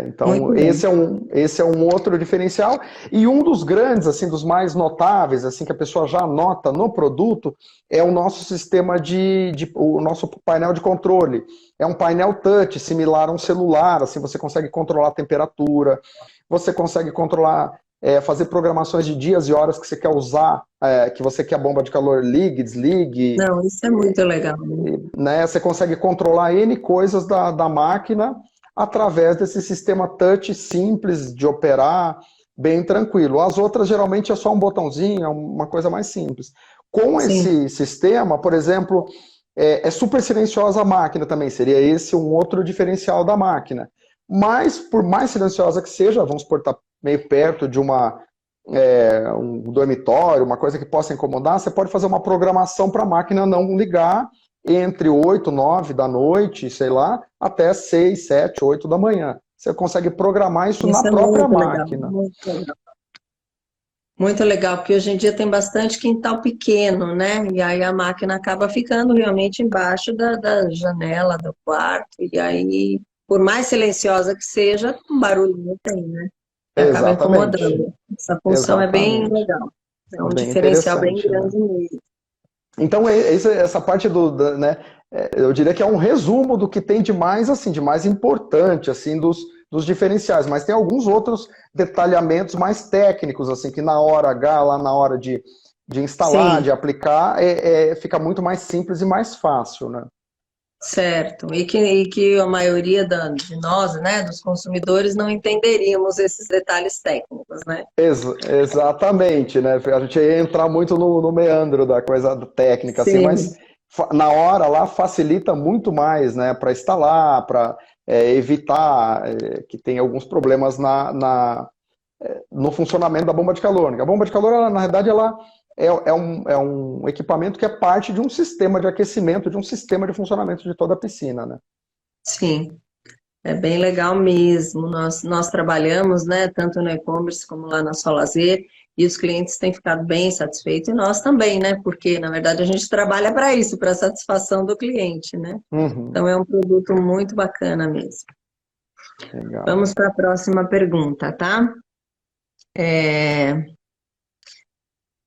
Speaker 2: Então,
Speaker 1: Muito bom.
Speaker 2: esse é um outro diferencial. E um dos grandes, assim, dos mais notáveis, assim, que a pessoa já nota no produto, é o nosso sistema o nosso painel de controle. É um painel touch, similar a um celular, assim, você consegue controlar a temperatura, você consegue controlar, fazer programações de dias e horas que você quer usar, que você quer a bomba de calor ligue, desligue,
Speaker 1: Não, isso é muito legal, né?
Speaker 2: né? Você consegue controlar N coisas da máquina através desse sistema touch simples de operar, bem tranquilo. As outras geralmente é só um botãozinho, é uma coisa mais simples. Com
Speaker 1: Sim.
Speaker 2: esse sistema, por exemplo, é super silenciosa a máquina também, seria esse um outro diferencial da máquina. Mas, por mais silenciosa que seja, vamos supor, tá meio perto de um dormitório, uma coisa que possa incomodar, você pode fazer uma programação para a máquina não ligar entre 8, 9 da noite, sei lá, até 6, 7, 8 da manhã. Você consegue programar isso na
Speaker 1: Isso é
Speaker 2: própria
Speaker 1: muito legal,
Speaker 2: máquina.
Speaker 1: muito legal. Muito legal, porque hoje em dia tem bastante quintal pequeno, né? E aí a máquina acaba ficando realmente embaixo da janela do quarto. E aí, por mais silenciosa que seja, um barulhinho tem, né? E acaba
Speaker 2: Exatamente,
Speaker 1: incomodando. Essa função é bem
Speaker 2: exatamente.
Speaker 1: legal. É
Speaker 2: É
Speaker 1: um
Speaker 2: bem
Speaker 1: diferencial bem
Speaker 2: interessante, né?
Speaker 1: grande mesmo.
Speaker 2: Então, essa parte né, eu diria que é um resumo do que tem de mais, assim, de mais importante, assim, dos diferenciais, mas tem alguns outros detalhamentos mais técnicos, assim, que na hora H, lá na hora de instalar, de
Speaker 1: Sim,
Speaker 2: aplicar, fica muito mais simples e mais fácil, né?
Speaker 1: certo. E que a maioria de nós, né, dos consumidores, não entenderíamos esses detalhes técnicos, né?
Speaker 2: Exatamente, né? A gente ia entrar muito no meandro da coisa técnica, assim, mas
Speaker 1: Sim,
Speaker 2: na hora lá facilita muito mais, né? Para instalar, para evitar que tenha alguns problemas no funcionamento da bomba de calor, né? A bomba de calor, ela, na verdade, ela é um equipamento que é parte de um sistema de aquecimento, de um sistema de funcionamento de toda a piscina, né?
Speaker 1: sim. É bem legal mesmo. Nós trabalhamos, né, tanto no e-commerce como lá na Solazer, e os clientes têm ficado bem satisfeitos, e nós também, né? Porque, na verdade, a gente trabalha para isso, para a satisfação do cliente, né?
Speaker 2: Uhum,
Speaker 1: Então, é um produto muito bacana mesmo.
Speaker 2: legal.
Speaker 1: Vamos para a próxima pergunta, tá? É,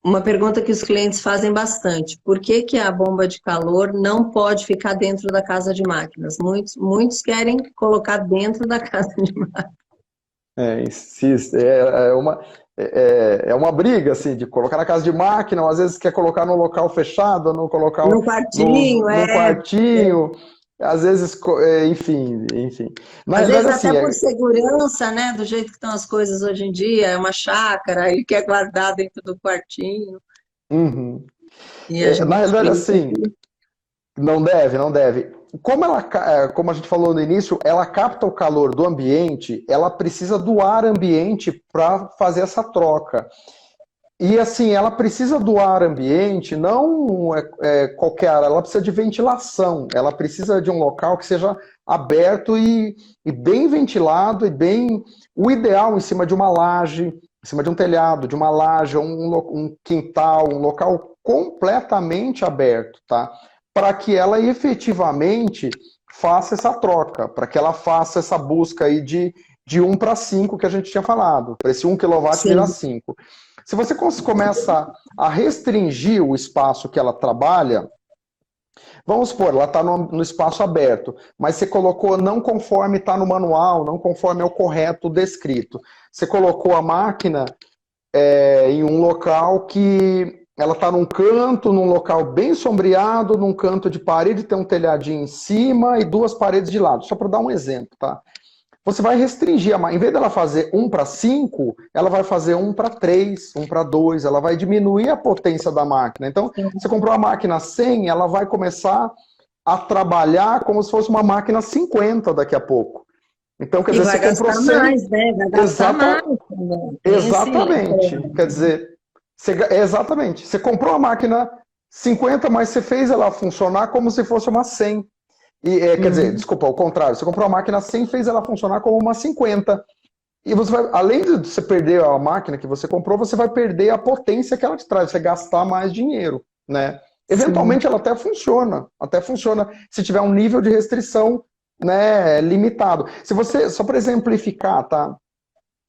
Speaker 1: uma pergunta que os clientes fazem bastante: por que que a bomba de calor não pode ficar dentro da casa de máquinas? Muitos querem colocar dentro da casa de máquinas.
Speaker 2: Insiste. É uma briga, assim, de colocar na casa de máquina, ou às vezes quer colocar num local fechado, não colocar
Speaker 1: No quartinho,
Speaker 2: num
Speaker 1: é.
Speaker 2: quartinho, às vezes, enfim. Na
Speaker 1: Às vezes
Speaker 2: verdade,
Speaker 1: até
Speaker 2: assim,
Speaker 1: por segurança, né? Do jeito que estão as coisas hoje em dia, é uma chácara, ele quer guardar dentro do quartinho,
Speaker 2: uhum.
Speaker 1: e a
Speaker 2: Na
Speaker 1: gente
Speaker 2: realidade,
Speaker 1: explica
Speaker 2: assim,
Speaker 1: que
Speaker 2: não deve, não deve. como a gente falou no início, ela capta o calor do ambiente, ela precisa do ar ambiente para fazer essa troca. E assim, ela precisa do ar ambiente, não qualquer ar, ela precisa de ventilação, ela precisa de um local que seja aberto e bem ventilado, o ideal em cima de uma laje, em cima de um telhado, de uma laje, um quintal, um local completamente aberto, tá? Para que ela efetivamente faça essa troca, para que ela faça essa busca aí de 1 para 5 que a gente tinha falado, para esse 1 kW virar
Speaker 1: Sim.
Speaker 2: 5. Se você começa a restringir o espaço que ela trabalha, vamos supor, ela está no espaço aberto, mas você colocou não conforme está no manual, não conforme é o correto descrito. Você colocou a máquina em um local que ela está num canto, num local bem sombreado, num canto de parede, tem um telhadinho em cima e 2 paredes de lado. Só para dar um exemplo, tá? Você vai restringir, em vez dela fazer 1 para 5, ela vai fazer 1 para 3, 1 para 2, ela vai diminuir a potência da máquina. Então, você comprou a máquina 100, ela vai começar a trabalhar como se fosse uma máquina 50 daqui a pouco. Então, quer dizer,
Speaker 1: vai
Speaker 2: você comprou
Speaker 1: gastar
Speaker 2: 100...
Speaker 1: mais, né? Vai gastar mais também.
Speaker 2: Exatamente. Quer dizer, exatamente. Você comprou a máquina 50, mas você fez ela funcionar como se fosse uma 100. Quer dizer, desculpa, ao contrário, você comprou a máquina 100 e fez ela funcionar como uma 50. E você vai, além de você perder a máquina que você comprou, você vai perder a potência que ela te traz, você gastar mais dinheiro, né? Eventualmente ela até funciona se tiver um nível de restrição, né, limitado. Se você, só para exemplificar, tá?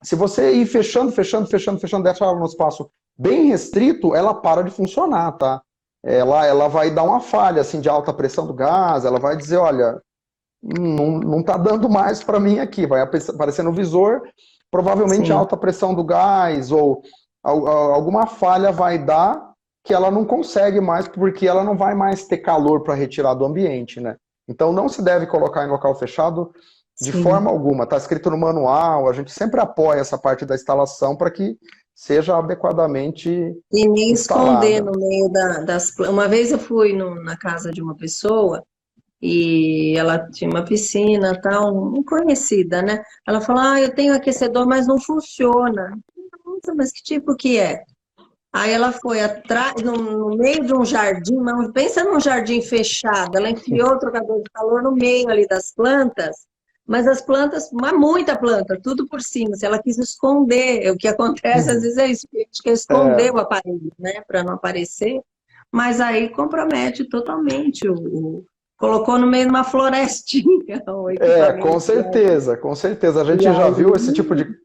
Speaker 2: Se você ir fechando, deixa ela num espaço bem restrito, ela para de funcionar, tá? Ela vai dar uma falha assim, de alta pressão do gás, ela vai dizer, olha, não está dando mais para mim aqui, vai aparecer no visor, provavelmente a
Speaker 1: Sim.
Speaker 2: alta pressão do gás ou alguma falha vai dar que ela não consegue mais, porque ela não vai mais ter calor para retirar do ambiente, né? Então não se deve colocar em local fechado de
Speaker 1: Sim.
Speaker 2: forma alguma, está escrito no manual, a gente sempre apoia essa parte da instalação para que seja adequadamente
Speaker 1: E nem esconder
Speaker 2: instalada.
Speaker 1: no meio das plantas. Uma vez eu fui na casa de uma pessoa e ela tinha uma piscina, tal, conhecida, né? Ela falou: Ah, eu tenho aquecedor, mas não funciona. Nossa, mas que tipo que é? Aí ela foi atrás, no meio de um jardim, mas pensa num jardim fechado. Ela enfiou o trocador de calor no meio ali das plantas, mas as plantas, mas muita planta, tudo por cima. Se ela quis esconder, o que acontece às vezes é isso, a gente quer esconder
Speaker 2: É,
Speaker 1: o aparelho, né, para não aparecer, mas aí compromete totalmente colocou no meio de uma florestinha o
Speaker 2: com
Speaker 1: equipamento.
Speaker 2: certeza, com certeza. A
Speaker 1: E
Speaker 2: gente já viu esse tipo
Speaker 1: aí,
Speaker 2: de.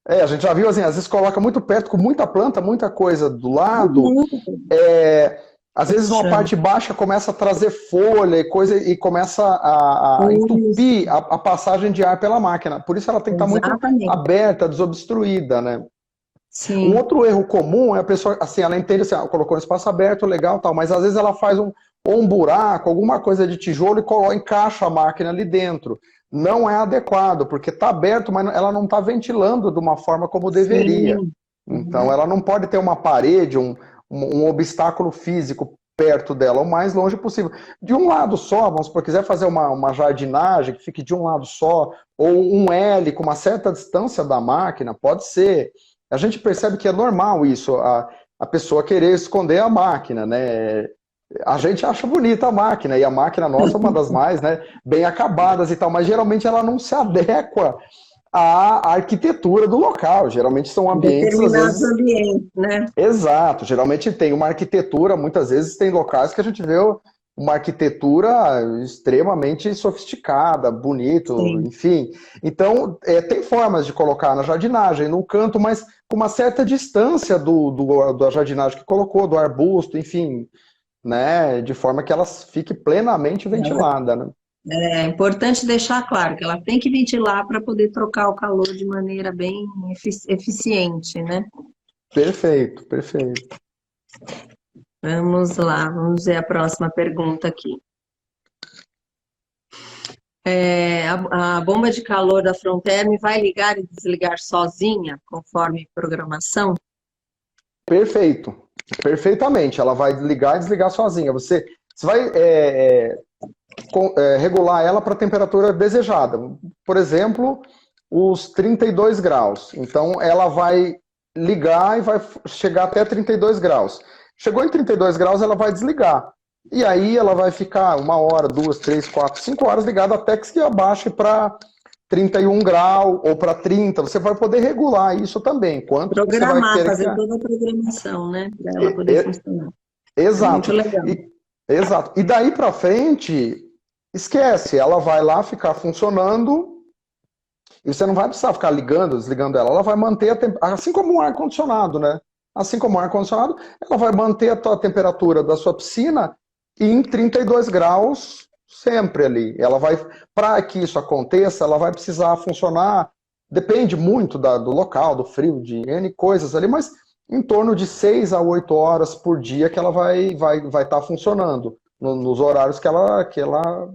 Speaker 2: A gente já viu assim, às vezes coloca muito perto, com muita planta, muita coisa do lado.
Speaker 1: muito,
Speaker 2: É, às vezes uma
Speaker 1: poxa,
Speaker 2: parte baixa começa a trazer folha e coisa e começa a
Speaker 1: isso,
Speaker 2: entupir a passagem de ar pela máquina. Por isso ela tem que estar muito
Speaker 1: exatamente,
Speaker 2: aberta, desobstruída, né? Um
Speaker 1: sim.
Speaker 2: outro erro comum é a pessoa, assim, ela entende assim, colocou um espaço aberto, legal, tal, mas às vezes ela faz ou um buraco, alguma coisa de tijolo e encaixa a máquina ali dentro. Não é adequado, porque está aberto, mas ela não está ventilando de uma forma como deveria.
Speaker 1: Sim.
Speaker 2: Então
Speaker 1: Uhum.
Speaker 2: ela não pode ter uma parede, um obstáculo físico perto dela, o mais longe possível. De um lado só, vamos supor, quiser fazer uma jardinagem que fique de um lado só, ou um L com uma certa distância da máquina, pode ser. A gente percebe que é normal isso, a pessoa querer esconder a máquina, né? A gente acha bonita a máquina, e a máquina nossa é uma das mais, né, bem acabadas e tal, mas geralmente ela não se adequa à arquitetura do local. Geralmente são
Speaker 1: Em
Speaker 2: ambientes, às
Speaker 1: determinados
Speaker 2: vezes,
Speaker 1: ambientes, né?
Speaker 2: exato. Geralmente tem uma arquitetura, muitas vezes tem locais que a gente vê uma arquitetura extremamente sofisticada, bonito,
Speaker 1: Sim.
Speaker 2: enfim. Então, tem formas de colocar na jardinagem, num canto, mas com uma certa distância da jardinagem que colocou, do arbusto, enfim, né? De forma que ela fique plenamente ventilada, né?
Speaker 1: É importante deixar claro que ela tem que ventilar para poder trocar o calor de maneira bem eficiente, né?
Speaker 2: Perfeito, perfeito.
Speaker 1: Vamos lá, vamos ver a próxima pergunta aqui. A bomba de calor da Fronterm vai ligar e desligar sozinha, conforme programação?
Speaker 2: Perfeito. Perfeitamente. Ela vai ligar e desligar sozinha. Você vai. regular ela para a temperatura desejada. Por exemplo, os 32 graus. Então, ela vai ligar e vai chegar até 32 graus. Chegou em 32 graus, ela vai desligar. E aí ela vai ficar 1 hora, 2, 3, 4, 5 horas ligada até que se abaixe para 31 graus ou para 30. Você vai poder regular isso também. Quanto você vai
Speaker 1: Programar,
Speaker 2: querer
Speaker 1: fazer
Speaker 2: que...
Speaker 1: toda a programação, né? Para ela poder funcionar. É muito
Speaker 2: Exato.
Speaker 1: legal.
Speaker 2: Exato. E daí para frente, esquece. Ela vai lá ficar funcionando e você não vai precisar ficar ligando, desligando ela. Ela vai manter assim como um ar-condicionado, né? Assim como um ar-condicionado, ela vai manter a temperatura da sua piscina em 32 graus sempre ali. Ela vai, para que isso aconteça, ela vai precisar funcionar, depende muito do local, do frio, de N coisas ali, mas em torno de 6 a 8 horas por dia que ela vai estar funcionando, nos horários que ela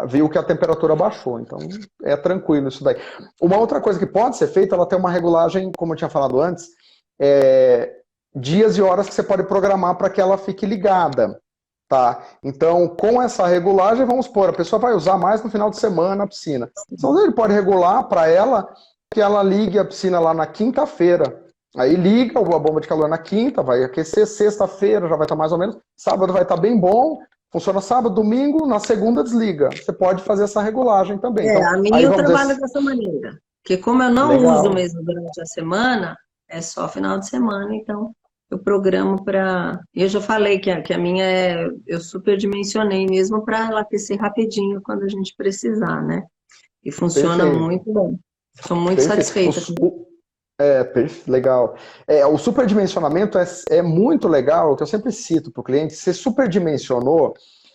Speaker 2: viu que a temperatura baixou. Então, é tranquilo isso daí. Uma outra coisa que pode ser feita, ela tem uma regulagem, como eu tinha falado antes, dias e horas que você pode programar para que ela fique ligada. Tá? Então, com essa regulagem, vamos supor, a pessoa vai usar mais no final de semana a piscina. Então, ele pode regular para ela que ela ligue a piscina lá na quinta-feira. Aí liga a bomba de calor na quinta, vai aquecer, sexta-feira já vai estar mais ou menos, sábado vai estar bem bom, funciona sábado, domingo, na segunda desliga. Você pode fazer essa regulagem também. Então,
Speaker 1: A minha
Speaker 2: aí
Speaker 1: eu
Speaker 2: vamos
Speaker 1: trabalho dessa maneira. Porque como eu não
Speaker 2: Legal.
Speaker 1: uso mesmo durante a semana, é só final de semana, então eu programo para... Eu já falei que a minha eu superdimensionei mesmo para ela aquecer rapidinho quando a gente precisar, né? E funciona
Speaker 2: Perfeito.
Speaker 1: muito bem. Estou muito satisfeita com
Speaker 2: Legal. O superdimensionamento é muito legal, que eu sempre cito para o cliente. Se superdimensionou,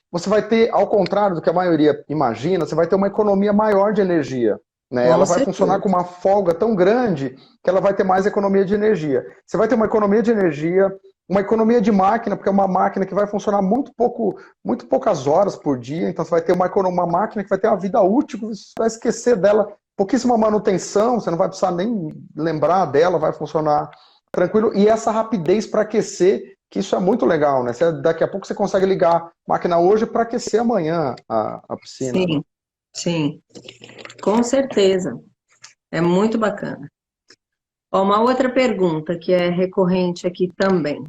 Speaker 2: você vai ter, ao contrário do que a maioria imagina, você vai ter uma economia maior de energia. Né? Ela vai funcionar com uma folga tão grande que ela vai ter mais economia de energia. Você vai ter uma economia de energia, uma economia de máquina, porque é uma máquina que vai funcionar muito poucas horas por dia, então você vai ter uma máquina que vai ter uma vida útil, você vai esquecer dela, pouquíssima manutenção, você não vai precisar nem lembrar dela, vai funcionar tranquilo. E essa rapidez para aquecer, que isso é muito legal, né? Daqui a pouco você consegue ligar a máquina hoje para aquecer amanhã a piscina.
Speaker 1: Sim,
Speaker 2: né?
Speaker 1: sim, com certeza. É muito bacana. Uma outra pergunta que é recorrente aqui também.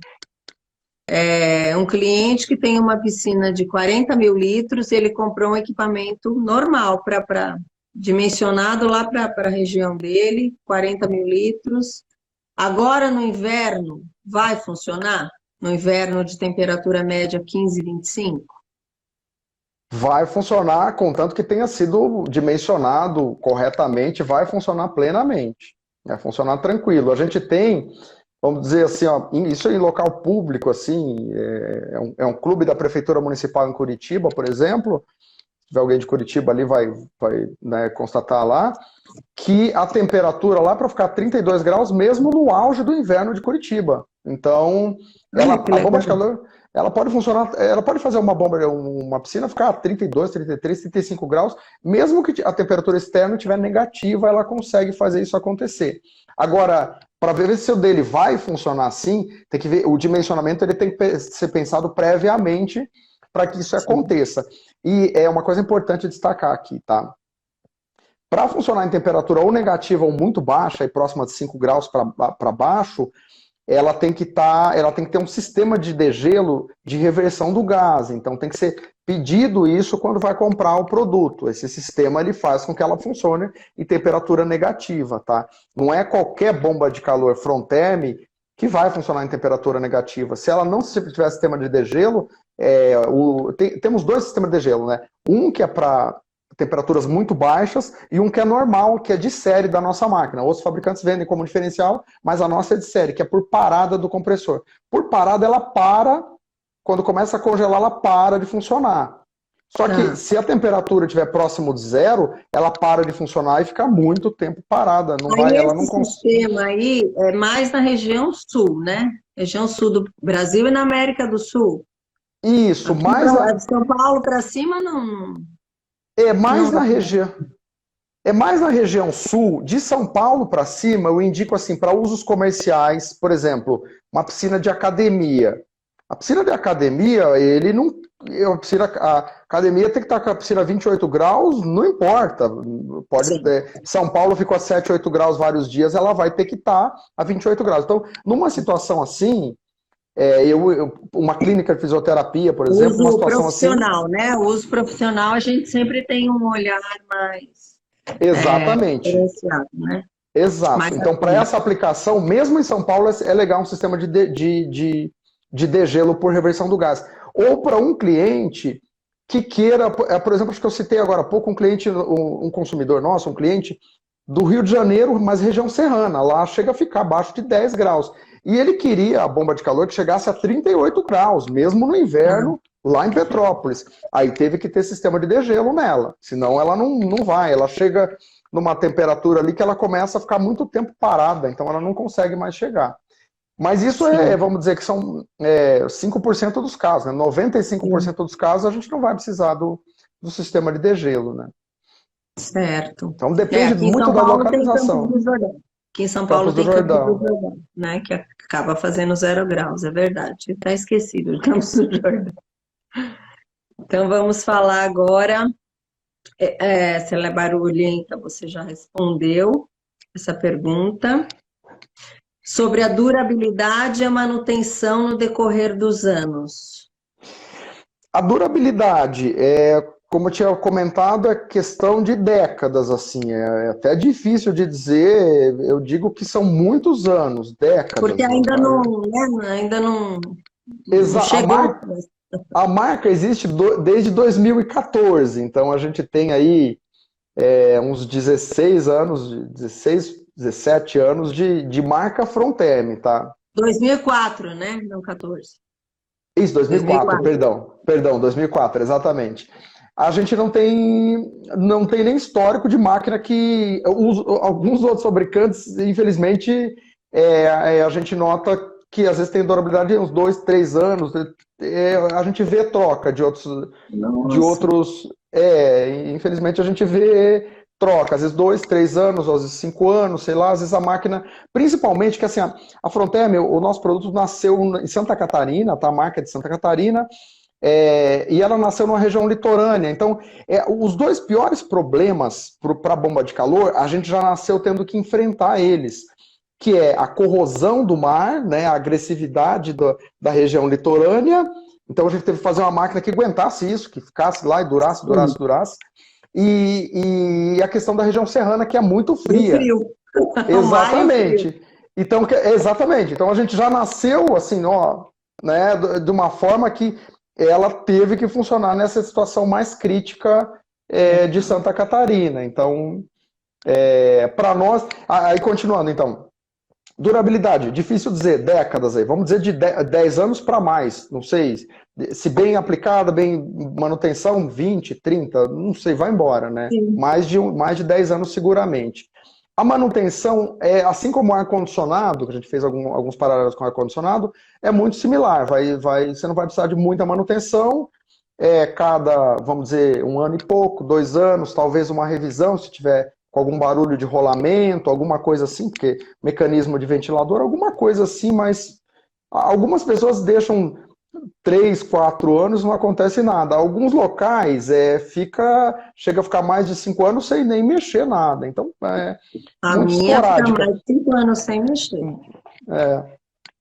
Speaker 1: É um cliente que tem uma piscina de 40 mil litros, ele comprou um equipamento normal, dimensionado lá para a região dele, 40 mil litros. Agora no inverno, vai funcionar? No inverno de temperatura média 15, 25?
Speaker 2: Vai funcionar, contanto que tenha sido dimensionado corretamente, vai funcionar plenamente. Vai funcionar tranquilo. A gente tem, vamos dizer assim, ó, isso em local público, assim, é um clube da Prefeitura Municipal em Curitiba, por exemplo. Se tiver alguém de Curitiba ali, vai né, constatar lá, que a temperatura lá para ficar 32 graus, mesmo no auge do inverno de Curitiba. Então, a bomba de calor, ela pode funcionar, ela pode fazer uma piscina ficar 32, 33, 35 graus, mesmo que a temperatura externa estiver negativa, ela consegue fazer isso acontecer. Agora, para ver se o dele vai funcionar assim, tem que ver, o dimensionamento ele tem que ser pensado previamente para que isso aconteça. E é uma coisa importante destacar aqui, tá? Para funcionar em temperatura ou negativa ou muito baixa, e próxima de 5 graus para baixo, ela tem que ter um sistema de degelo de reversão do gás. Então tem que ser pedido isso quando vai comprar o produto. Esse sistema ele faz com que ela funcione em temperatura negativa, tá? Não é qualquer bomba de calor Frontherm que vai funcionar em temperatura negativa. Se ela não tiver sistema de degelo, temos dois sistemas de degelo, né? Um que é para temperaturas muito baixas e um que é normal, que é de série da nossa máquina. Outros fabricantes vendem como diferencial, mas a nossa é de série, que é por parada do compressor. Por parada, ela para, quando começa a congelar, ela para de funcionar. Só que se a temperatura estiver próximo de zero, ela para de funcionar e fica muito tempo parada.
Speaker 1: Esse sistema aí é mais na região sul, né? Região sul do Brasil e na América do Sul.
Speaker 2: Isso,
Speaker 1: de São Paulo para cima não...
Speaker 2: É mais na região sul, de São Paulo para cima, eu indico assim, para usos comerciais, por exemplo, uma piscina de academia. A piscina de academia, ele não a academia tem que estar com a piscina a 28 graus, não importa. São Paulo ficou a 7, 8 graus vários dias, ela vai ter que estar a 28 graus. Então, numa situação assim, uma clínica de fisioterapia, por exemplo, uma
Speaker 1: Uso
Speaker 2: situação assim.
Speaker 1: profissional, né? O uso profissional, a gente sempre tem um olhar mais
Speaker 2: Exatamente.
Speaker 1: diferenciado, né?
Speaker 2: Exato. Então, para essa aplicação, mesmo em São Paulo, é legal um sistema de degelo por reversão do gás. Ou para um cliente que queira, por exemplo, acho que eu citei agora há pouco um cliente, um consumidor nosso, um cliente do Rio de Janeiro, mas região serrana, lá chega a ficar abaixo de 10 graus. E ele queria a bomba de calor que chegasse a 38 graus, mesmo no inverno, lá em Petrópolis. Aí teve que ter sistema de degelo nela, senão ela não vai, ela chega numa temperatura ali que ela começa a ficar muito tempo parada, então ela não consegue mais chegar. Mas isso vamos dizer que são 5% dos casos, né? 95% dos casos a gente não vai precisar do sistema de degelo, né?
Speaker 1: Certo.
Speaker 2: Então depende muito da localização.
Speaker 1: Aqui em São Paulo tem Campos do Jordão, né? Que acaba fazendo 0 graus, é verdade. Está esquecido de Campos do Jordão. Então vamos falar agora. Se ela é barulhenta, você já respondeu essa pergunta. Sobre a durabilidade e a manutenção no decorrer dos anos.
Speaker 2: A durabilidade, como eu tinha comentado, é questão de décadas, assim, é até difícil de dizer, eu digo que são muitos anos, décadas.
Speaker 1: Porque ainda não chegou.
Speaker 2: A marca existe desde 2014, então a gente tem aí uns 16 anos, 17 anos de marca Fronteme, tá?
Speaker 1: 2004, né? Não 14.
Speaker 2: Isso, 2004, perdão, 2004, exatamente. A gente não tem nem histórico de máquina que alguns outros fabricantes, infelizmente, a gente nota que às vezes tem durabilidade de uns 2, 3 anos. A gente vê troca de outros. Infelizmente a gente vê troca, às vezes 2, 3 anos, às vezes 5 anos, sei lá, às vezes a máquina, principalmente que assim, a Fronteme, o nosso produto nasceu em Santa Catarina, tá? A marca é de Santa Catarina, e ela nasceu numa região litorânea, então os dois piores problemas para a bomba de calor, a gente já nasceu tendo que enfrentar eles, que é a corrosão do mar, né, a agressividade da região litorânea, então a gente teve que fazer uma máquina que aguentasse isso, que ficasse lá e durasse. E a questão da região serrana, que é muito fria.
Speaker 1: Frio.
Speaker 2: Exatamente. Exatamente. Então a gente já nasceu assim, né, de uma forma que ela teve que funcionar nessa situação mais crítica de Santa Catarina. Então, para nós. Aí continuando, então. Durabilidade, difícil dizer, décadas aí. Vamos dizer de 10 anos para mais, não sei. Se bem aplicada, bem manutenção, 20, 30, não sei, vai embora, né? Mais de 10 anos seguramente. A manutenção, assim como o ar-condicionado, que a gente fez alguns paralelos com o ar-condicionado, é muito similar. Você não vai precisar de muita manutenção, cada, vamos dizer, 1 ano e pouco, 2 anos, talvez uma revisão, se tiver com algum barulho de rolamento, alguma coisa assim, porque mecanismo de ventilador, alguma coisa assim, mas algumas pessoas deixam 3, 4 anos, não acontece nada. Alguns locais chega a ficar mais de 5 anos sem nem mexer nada. Então,
Speaker 1: a
Speaker 2: muito
Speaker 1: minha
Speaker 2: esporádica.
Speaker 1: Fica mais de 5 anos sem mexer.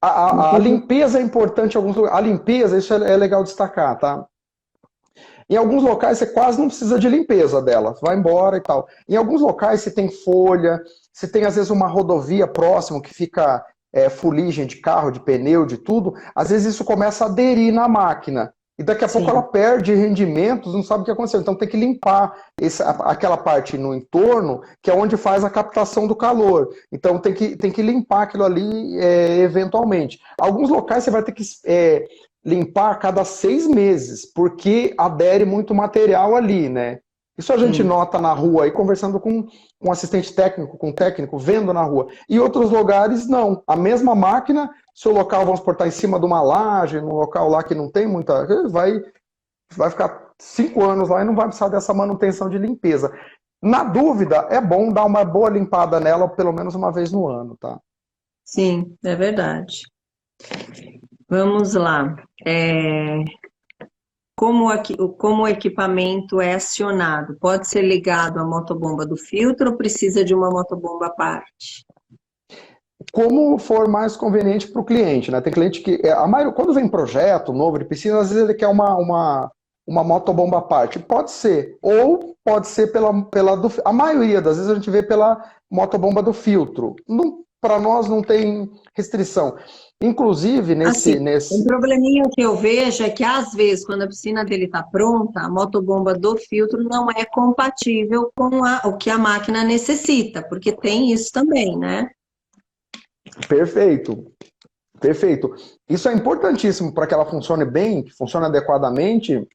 Speaker 2: A limpeza é importante em alguns lugares. A limpeza, isso é legal destacar, tá? Em alguns locais você quase não precisa de limpeza dela, vai embora e tal. Em alguns locais você tem folha, você tem às vezes uma rodovia próxima que fica fuligem de carro, de pneu, de tudo. Às vezes isso começa a aderir na máquina. E daqui a pouco ela perde rendimentos, não sabe o que aconteceu. Então tem que limpar aquela parte no entorno, que é onde faz a captação do calor. Então tem que limpar aquilo ali eventualmente. Alguns locais você vai ter que limpar a cada 6 meses, porque adere muito material ali, né? Isso a gente nota na rua, aí conversando com um assistente técnico, com um técnico, vendo na rua. E outros lugares, não. A mesma máquina, se o local, vamos portar em cima de uma laje, num local lá que não tem muita... Vai ficar 5 anos lá e não vai precisar dessa manutenção de limpeza. Na dúvida, é bom dar uma boa limpada nela, pelo menos uma vez no ano, tá?
Speaker 1: Sim, é verdade. Vamos lá. como o equipamento é acionado? Pode ser ligado à motobomba do filtro ou precisa de uma motobomba à parte?
Speaker 2: Como for mais conveniente para o cliente, né? Tem cliente que, a maioria, quando vem projeto novo de piscina, às vezes ele quer uma motobomba à parte. Pode ser, ou pode ser a maioria das vezes a gente vê pela motobomba do filtro. Para nós não tem restrição. Inclusive,
Speaker 1: Assim, um probleminha que eu vejo é que, às vezes, quando a piscina dele está pronta, a motobomba do filtro não é compatível com o que a máquina necessita, porque tem isso também, né?
Speaker 2: Perfeito, perfeito. Isso é importantíssimo para que ela funcione bem, que funcione adequadamente.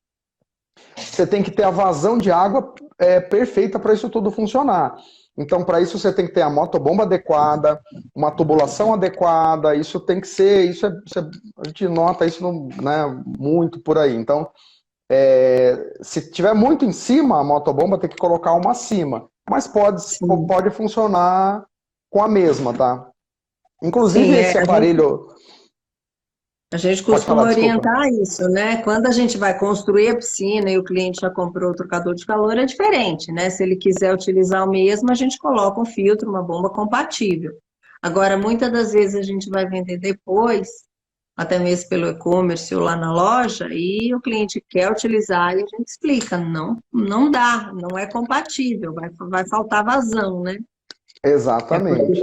Speaker 2: Você tem que ter a vazão de água perfeita para isso tudo funcionar. Então, para isso, você tem que ter a motobomba adequada, uma tubulação adequada, isso tem que ser, a gente nota isso né, muito por aí. Então, se tiver muito em cima, a motobomba tem que colocar uma acima, mas pode funcionar com a mesma, tá? Inclusive,
Speaker 1: Sim,
Speaker 2: esse aparelho...
Speaker 1: A gente
Speaker 2: Pode
Speaker 1: costuma
Speaker 2: falar, desculpa.
Speaker 1: orientar isso, né? Quando a gente vai construir a piscina e o cliente já comprou o trocador de calor, é diferente, né? Se ele quiser utilizar o mesmo, a gente coloca um filtro, uma bomba compatível. Agora, muitas das vezes a gente vai vender depois, até mesmo pelo e-commerce ou lá na loja, e o cliente quer utilizar e a gente explica, não, não dá, não é compatível, vai faltar vazão, né? É porque
Speaker 2: Exatamente.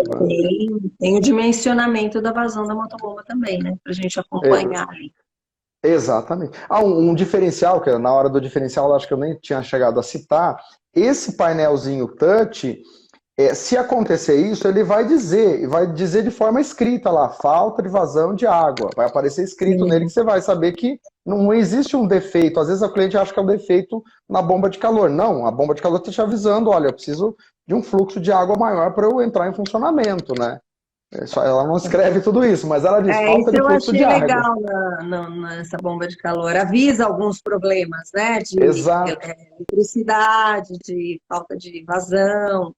Speaker 1: tem o dimensionamento da vazão da motobomba também, né? Para a gente acompanhar ali.
Speaker 2: Exatamente. Um diferencial, que na hora do diferencial eu acho que eu nem tinha chegado a citar, esse painelzinho touch, se acontecer isso, ele vai dizer de forma escrita lá, falta de vazão de água. Vai aparecer escrito nele que você vai saber que não existe um defeito. Às vezes a cliente acha que é um defeito na bomba de calor. Não, a bomba de calor está te avisando, olha, eu preciso de um fluxo de água maior para eu entrar em funcionamento, né? Ela não escreve tudo isso, mas ela diz falta
Speaker 1: Isso
Speaker 2: de
Speaker 1: eu
Speaker 2: fluxo de
Speaker 1: achei
Speaker 2: água.
Speaker 1: legal nessa bomba de calor. Avisa alguns problemas, né? De
Speaker 2: Exato.
Speaker 1: eletricidade, de falta de vazão.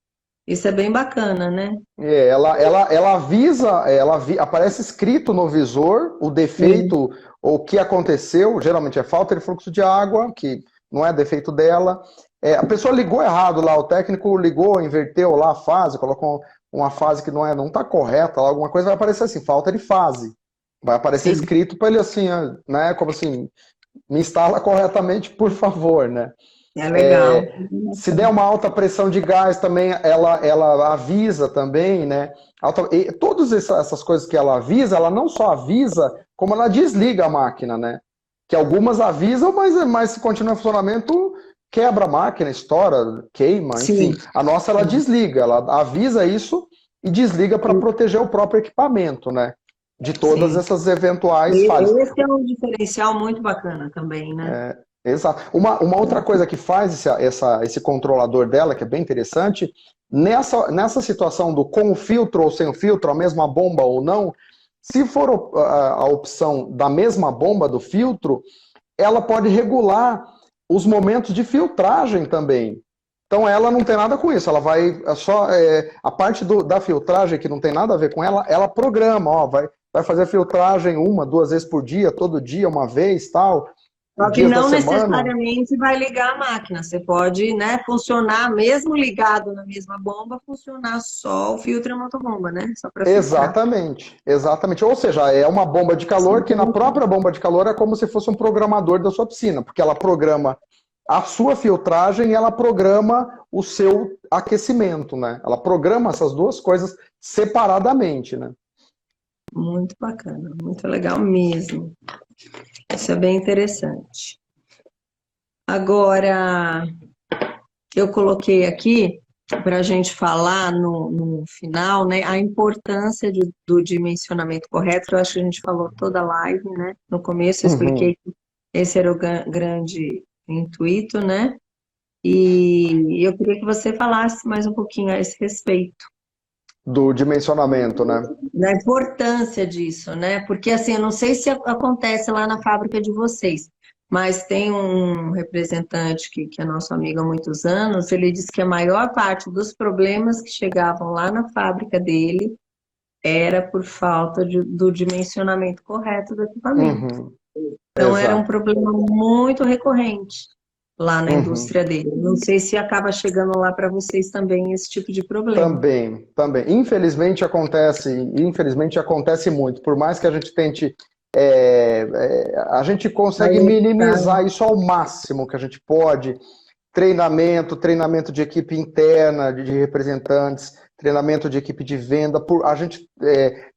Speaker 1: Isso é bem bacana, né?
Speaker 2: Ela avisa, aparece escrito no visor o
Speaker 1: Sim,
Speaker 2: defeito, ou o que aconteceu, geralmente é falta de fluxo de água, que não é defeito dela. A pessoa ligou errado lá, o técnico ligou, inverteu lá a fase, colocou uma fase que não está correta, alguma coisa vai aparecer assim, falta de fase. Vai aparecer
Speaker 1: sim.
Speaker 2: escrito para ele assim, né, como assim, me instala corretamente, por favor, né?
Speaker 1: É legal.
Speaker 2: Se der uma alta pressão de gás também, ela avisa também, né? E todas essas coisas que ela avisa, ela não só avisa, como ela desliga a máquina, né? Que algumas avisam, mas se continua em funcionamento, quebra a máquina, estoura, queima, enfim.
Speaker 1: Sim,
Speaker 2: A nossa, ela desliga, ela avisa isso e desliga para proteger o próprio equipamento, né? De todas
Speaker 1: sim.
Speaker 2: essas eventuais falhas.
Speaker 1: Esse é um diferencial muito bacana também, né?
Speaker 2: Exato. Uma outra coisa que faz esse controlador dela, que é bem interessante, nessa situação do com o filtro ou sem o filtro, a mesma bomba ou não, se for a opção da mesma bomba do filtro, ela pode regular os momentos de filtragem também. Então ela não tem nada com isso, ela vai a parte da filtragem que não tem nada a ver com ela programa, ó, vai fazer a filtragem 1, 2 vezes por dia, todo dia, uma vez, tal.
Speaker 1: Só que
Speaker 2: Dias da
Speaker 1: não
Speaker 2: semana.
Speaker 1: necessariamente vai ligar a máquina. Você pode, né, funcionar, mesmo ligado na mesma bomba, funcionar só o filtro e a motobomba, né? Só para filtrar.
Speaker 2: Exatamente, exatamente. Ou seja, é uma bomba de calor que na própria bomba de calor é como se fosse um programador da sua piscina, porque ela programa a sua filtragem e ela programa o seu aquecimento, né? Ela programa essas duas coisas separadamente, né?
Speaker 1: Muito bacana, muito legal mesmo. Isso é bem interessante. Agora, eu coloquei aqui para a gente falar no final, né, a importância do dimensionamento correto, que eu acho que a gente falou toda a live, né? No começo eu
Speaker 2: Uhum.
Speaker 1: expliquei que esse era o grande intuito, né? E eu queria que você falasse mais um pouquinho a esse respeito,
Speaker 2: Do dimensionamento, né?
Speaker 1: da importância disso, né? Porque assim, eu não sei se acontece lá na fábrica de vocês, mas tem um representante que é nosso amigo há muitos anos, ele disse que a maior parte dos problemas que chegavam lá na fábrica dele era por falta do dimensionamento correto do equipamento.
Speaker 2: Uhum.
Speaker 1: Então era um
Speaker 2: exato.
Speaker 1: problema muito recorrente lá na
Speaker 2: Uhum.
Speaker 1: indústria dele. Não sei se acaba chegando lá para vocês também esse tipo de problema.
Speaker 2: Também, também. Infelizmente acontece muito. Por mais que a gente tente, a gente
Speaker 1: Vai
Speaker 2: consegue
Speaker 1: evitar.
Speaker 2: minimizar isso ao máximo que a gente pode. Treinamento de equipe interna, de representantes, treinamento de equipe de venda. A gente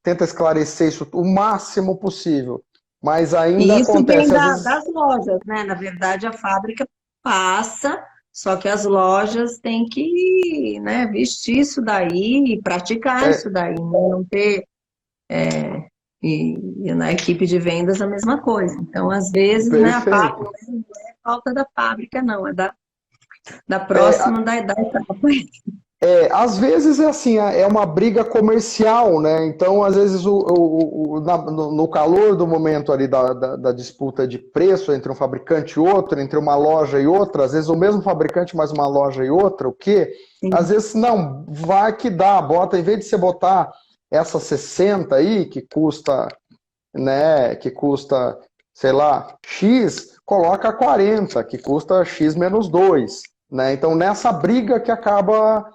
Speaker 2: tenta esclarecer isso o máximo possível. Mas ainda
Speaker 1: E isso vem
Speaker 2: acontece, às vezes.
Speaker 1: das lojas, né? Na verdade, a fábrica passa, só que as lojas têm que, né, vestir isso daí e praticar isso
Speaker 2: É,
Speaker 1: daí, né? Não ter. E na equipe de vendas a mesma coisa. Então, às vezes, né, a fábrica
Speaker 2: perfeito.
Speaker 1: não é falta da fábrica, não, é da
Speaker 2: É,
Speaker 1: próxima da etapa.
Speaker 2: Às vezes é assim, é uma briga comercial, né? Então, às vezes, no calor do momento ali da disputa de preço entre um fabricante e outro, entre uma loja e outra, às vezes o mesmo fabricante mais uma loja e outra, o quê? Às
Speaker 1: Sim.
Speaker 2: vezes, não, vai que dá, bota, em vez de você botar essa 60 aí, que custa, né, sei lá, X, coloca 40, que custa X menos 2, né? Então, nessa briga que acaba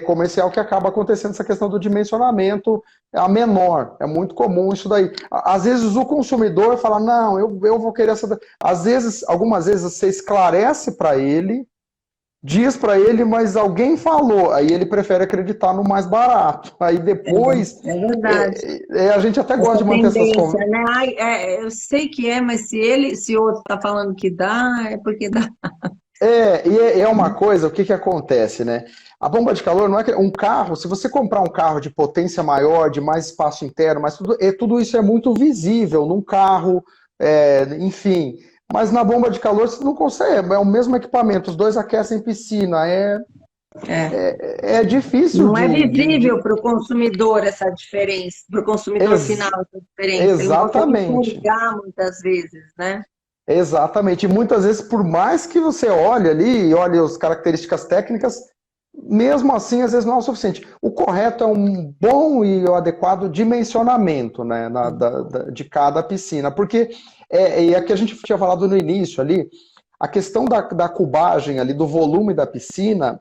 Speaker 2: comercial que acaba acontecendo essa questão do dimensionamento a menor. É muito comum isso daí. Às vezes o consumidor fala, não, eu vou querer essa. Às vezes, algumas vezes você esclarece para ele, diz para ele, mas alguém falou, aí ele prefere acreditar no mais barato. Aí depois,
Speaker 1: É verdade.
Speaker 2: a gente até gosta
Speaker 1: Essa
Speaker 2: de manter essas
Speaker 1: tendência,
Speaker 2: conversas.
Speaker 1: né? Ai, eu sei que é, mas se outro está falando que dá, é porque dá.
Speaker 2: É uma coisa, o que que acontece, né? A bomba de calor não é que um carro, se você comprar um carro de potência maior, de mais espaço interno, mas tudo isso é muito visível num carro, enfim. Mas na bomba de calor você não consegue, é o mesmo equipamento, os dois aquecem piscina,
Speaker 1: É.
Speaker 2: é difícil
Speaker 1: Não é
Speaker 2: de.
Speaker 1: visível para o consumidor essa diferença, para o consumidor final
Speaker 2: Ex-
Speaker 1: essa diferença. Ele não consegue
Speaker 2: exatamente.
Speaker 1: enxergar muitas vezes, né?
Speaker 2: Exatamente. E muitas vezes, por mais que você olhe ali e olhe as características técnicas, mesmo assim, às vezes não é o suficiente. O correto é um bom e o adequado dimensionamento, né, de cada piscina, porque é que a gente tinha falado no início ali, a questão da cubagem ali, do volume da piscina,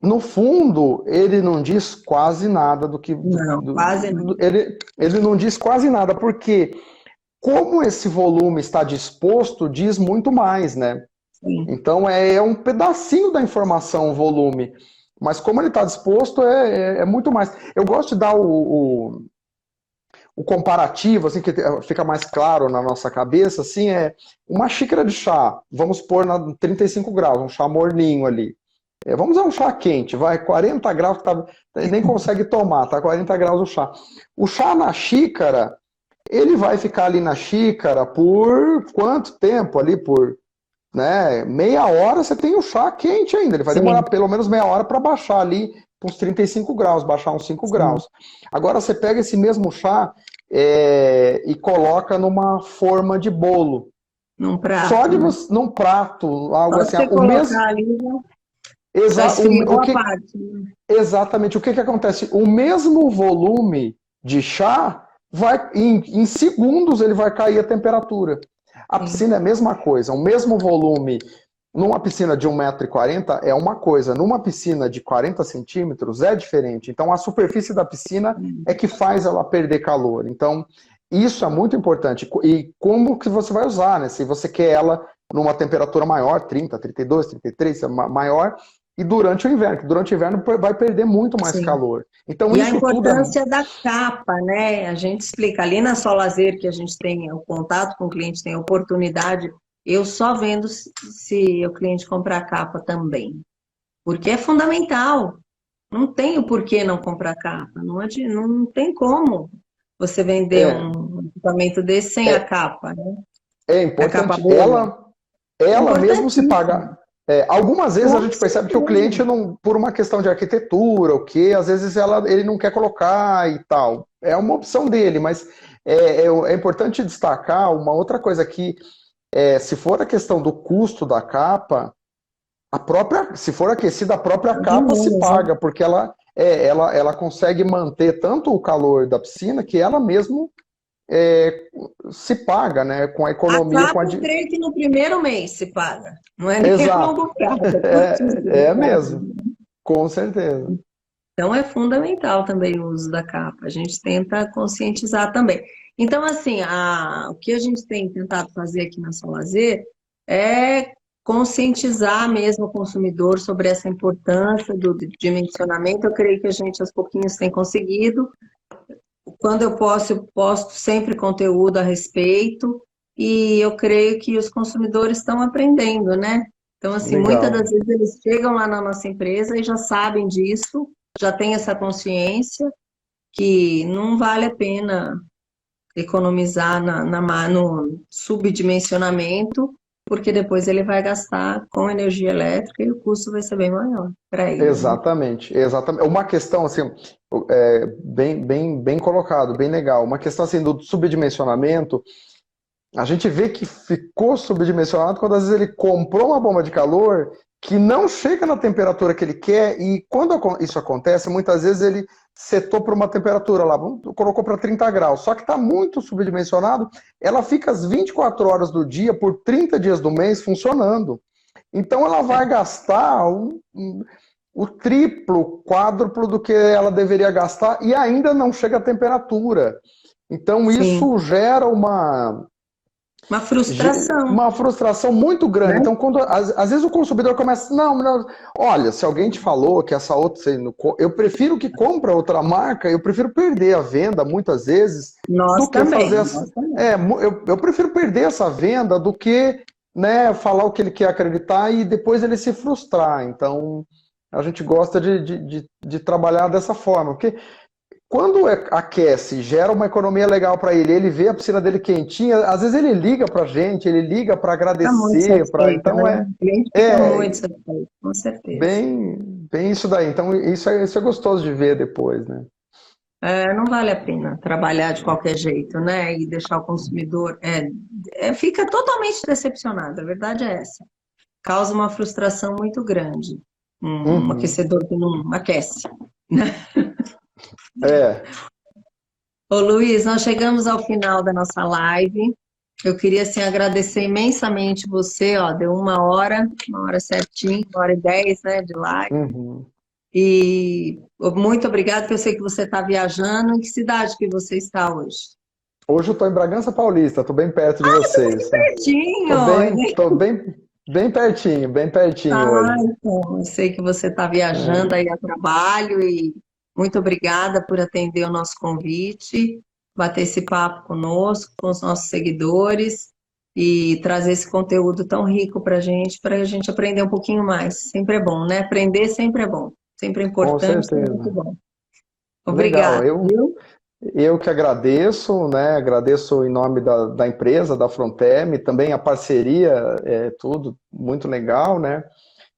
Speaker 2: no fundo, ele não diz quase nada do que.
Speaker 1: Não, quase não.
Speaker 2: Ele não diz quase nada, porque como esse volume está disposto, diz muito mais, né?
Speaker 1: Sim.
Speaker 2: Então é um pedacinho da informação, o volume. Mas como ele está disposto, é muito mais. Eu gosto de dar o comparativo, assim, que fica mais claro na nossa cabeça, assim, é uma xícara de chá, vamos pôr na 35 graus, um chá morninho ali. Vamos usar um chá quente, vai, 40 graus, nem consegue tomar, tá 40 graus o chá. O chá na xícara, ele vai ficar ali na xícara por quanto tempo ali? Por, né, meia hora você tem o chá quente ainda. Ele vai demorar
Speaker 1: Sim,
Speaker 2: pelo menos meia hora para baixar ali uns 35 graus, baixar uns 5
Speaker 1: sim.
Speaker 2: graus. Agora você pega esse mesmo chá e coloca numa forma de bolo.
Speaker 1: Num
Speaker 2: Só
Speaker 1: prato,
Speaker 2: de
Speaker 1: né?
Speaker 2: você, num prato, algo
Speaker 1: Só
Speaker 2: assim,
Speaker 1: você
Speaker 2: o mesmo.
Speaker 1: colocar ali, já esfria
Speaker 2: O
Speaker 1: boa
Speaker 2: que,
Speaker 1: parte, né?
Speaker 2: exatamente, o que acontece? O mesmo volume de chá, em segundos ele vai cair a temperatura. A
Speaker 1: Sim.
Speaker 2: piscina é a mesma coisa, o mesmo volume. Numa piscina de 1,40 m é uma coisa, numa piscina de 40 centímetros é diferente. Então, a superfície da piscina é que faz ela perder calor. Então, isso é muito importante. E como que você vai usar, né? Se você quer ela numa temperatura maior, 30, 32, 33, maior, e durante o inverno, que durante o inverno vai perder muito mais
Speaker 1: Sim.
Speaker 2: calor. Então,
Speaker 1: E a
Speaker 2: isso tudo é.
Speaker 1: importância da capa, né? A gente explica ali na Só Lazer que a gente tem o contato com o cliente, tem a oportunidade. Eu só vendo se o cliente comprar capa também, porque é fundamental. Não tem o porquê não comprar capa. Não tem como você vender
Speaker 2: É,
Speaker 1: um equipamento desse sem a
Speaker 2: é,
Speaker 1: capa, né?
Speaker 2: é
Speaker 1: A capa
Speaker 2: importante.
Speaker 1: boa. É
Speaker 2: Ela mesmo se
Speaker 1: importantíssimo.
Speaker 2: paga. Algumas vezes a
Speaker 1: Com
Speaker 2: gente percebe que o
Speaker 1: certeza.
Speaker 2: cliente, não, por uma questão de arquitetura, o que, às vezes ele não quer colocar e tal. É uma opção dele, mas é importante destacar uma outra coisa que, se for a questão do custo da capa, se for aquecida, a própria
Speaker 1: De
Speaker 2: capa se
Speaker 1: menos, né?
Speaker 2: paga, porque ela consegue manter tanto o calor da piscina que ela mesmo se paga, né? Com a
Speaker 1: A
Speaker 2: economia,
Speaker 1: capa, eu creio que no primeiro mês se paga. Não é nem a
Speaker 2: Exato,
Speaker 1: longo prazo, é curtíssimo
Speaker 2: é
Speaker 1: prazo.
Speaker 2: mesmo, com certeza.
Speaker 1: Então, é fundamental também o uso da capa. A gente tenta conscientizar também. Então, assim, o que a gente tem tentado fazer aqui na Solazer é conscientizar mesmo o consumidor sobre essa importância do dimensionamento. Eu creio que a gente, aos pouquinhos, tem conseguido. Quando eu posso, eu posto sempre conteúdo a respeito. E eu creio que os consumidores estão aprendendo, né? Então, assim, muitas das
Speaker 2: Legal.
Speaker 1: vezes eles chegam lá na nossa empresa e já sabem disso, já têm essa consciência que não vale a pena economizar no subdimensionamento, porque depois ele vai gastar com energia elétrica e o custo vai ser bem maior para ele, né?
Speaker 2: Exatamente, exatamente. Uma questão assim, bem colocado, bem legal. Uma questão assim do subdimensionamento, a gente vê que ficou subdimensionado quando às vezes ele comprou uma bomba de calor que não chega na temperatura que ele quer e quando isso acontece, muitas vezes ele setou para uma temperatura lá, colocou para 30 graus, só que está muito subdimensionado, ela fica as 24 horas do dia por 30 dias do mês funcionando. Então ela vai gastar o triplo, quádruplo do que ela deveria gastar e ainda não chega à temperatura. Então
Speaker 1: Sim,
Speaker 2: isso gera
Speaker 1: uma frustração,
Speaker 2: uma frustração muito grande.
Speaker 1: né?
Speaker 2: Então, às vezes o consumidor começa, não, olha, se alguém te falou que essa outra, eu prefiro que compre outra marca, eu prefiro perder a venda muitas vezes do
Speaker 1: Nós
Speaker 2: que fazer
Speaker 1: também, nós também.
Speaker 2: eu prefiro perder essa venda do que, né, falar o que ele quer acreditar e depois ele se frustrar. Então, a gente gosta de trabalhar dessa forma, porque quando aquece, gera uma economia legal para ele, ele vê a piscina dele quentinha, às vezes ele liga para a gente, ele liga para
Speaker 1: Fica muito
Speaker 2: agradecer,
Speaker 1: satisfeito,
Speaker 2: então
Speaker 1: né? O cliente fica muito
Speaker 2: é
Speaker 1: satisfeito, com certeza.
Speaker 2: bem isso daí. Então isso é gostoso de ver depois, né?
Speaker 1: É, não vale a pena trabalhar de qualquer jeito, né? E deixar o consumidor fica totalmente decepcionado. A verdade é essa. Causa uma frustração muito grande. Um
Speaker 2: Uhum.
Speaker 1: aquecedor que não aquece, né?
Speaker 2: É,
Speaker 1: Ô Luiz, nós chegamos ao final da nossa live. Eu queria assim, agradecer imensamente você, ó, deu uma hora certinho, 1h10, né, de live.
Speaker 2: uhum.
Speaker 1: E muito obrigada, que eu sei que você está viajando. Em que cidade que você está hoje?
Speaker 2: Hoje eu estou em Bragança Paulista, estou bem perto de vocês. Estou
Speaker 1: Pertinho!
Speaker 2: bem, tô bem pertinho
Speaker 1: Ah,
Speaker 2: hoje.
Speaker 1: então, eu sei que você está viajando aí a trabalho e muito obrigada por atender o nosso convite, bater esse papo conosco, com os nossos seguidores e trazer esse conteúdo tão rico para a gente aprender um pouquinho mais. Sempre é bom, né? Aprender sempre é bom, sempre é
Speaker 2: Com
Speaker 1: importante, é muito
Speaker 2: certeza.
Speaker 1: bom.
Speaker 2: Legal.
Speaker 1: Obrigada, viu?
Speaker 2: Eu que agradeço, né? Agradeço em nome da empresa, da Fronteme, também a parceria, tudo muito legal, né?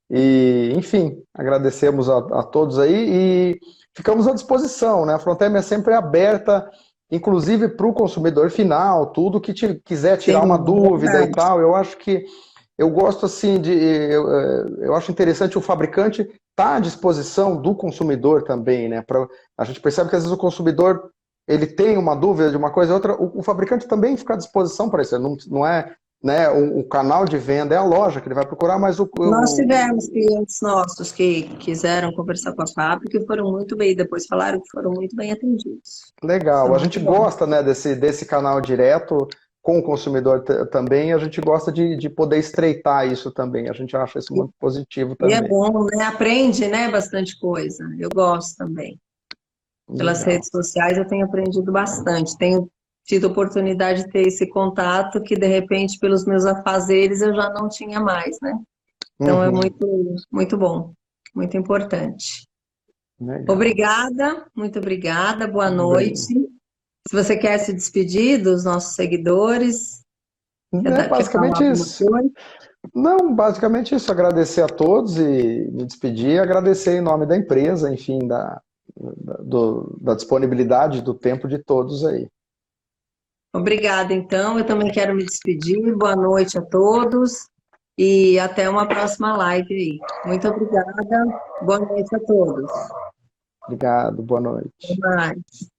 Speaker 2: E, enfim, agradecemos a todos aí e ficamos à disposição, né? A Fronteme é sempre aberta, inclusive para o consumidor final, tudo que quiser tirar
Speaker 1: Sim,
Speaker 2: uma
Speaker 1: é
Speaker 2: dúvida e
Speaker 1: verdade.
Speaker 2: tal. Eu acho que eu gosto assim eu acho interessante o fabricante estar à disposição do consumidor também, né? A gente percebe que às vezes o consumidor ele tem uma dúvida de uma coisa ou outra, o fabricante também fica à disposição para isso. Não é, né, o canal de venda é a loja que ele vai procurar, mas
Speaker 1: Nós tivemos clientes nossos que quiseram conversar com a fábrica e foram muito bem, depois falaram que foram muito bem atendidos. Isso é
Speaker 2: legal. A gente
Speaker 1: muito bom.
Speaker 2: gosta, né, desse canal direto com o consumidor também. A gente gosta de poder estreitar isso também. A gente acha isso muito positivo
Speaker 1: E é
Speaker 2: também.
Speaker 1: bom, né? Aprende, né? Bastante coisa. Eu gosto também. Pelas
Speaker 2: Legal.
Speaker 1: redes sociais eu tenho aprendido bastante. Tenho tido oportunidade de ter esse contato que, de repente, pelos meus afazeres, eu já não tinha mais, né? Então é
Speaker 2: Uhum.
Speaker 1: muito bom, muito importante.
Speaker 2: Legal.
Speaker 1: Obrigada, muito obrigada. Boa noite.
Speaker 2: Bem,
Speaker 1: Se você quer se despedir dos nossos seguidores,
Speaker 2: é
Speaker 1: quer falar
Speaker 2: basicamente
Speaker 1: alguma
Speaker 2: isso.
Speaker 1: coisa?
Speaker 2: Não, basicamente isso. Agradecer a todos e me despedir. Agradecer em nome da empresa, enfim, da disponibilidade do tempo de todos aí.
Speaker 1: Obrigada, então. Eu também quero me despedir. Boa noite a todos e até uma próxima live aí. Muito obrigada. Boa noite a todos.
Speaker 2: Obrigado, boa
Speaker 1: Até
Speaker 2: noite.
Speaker 1: mais.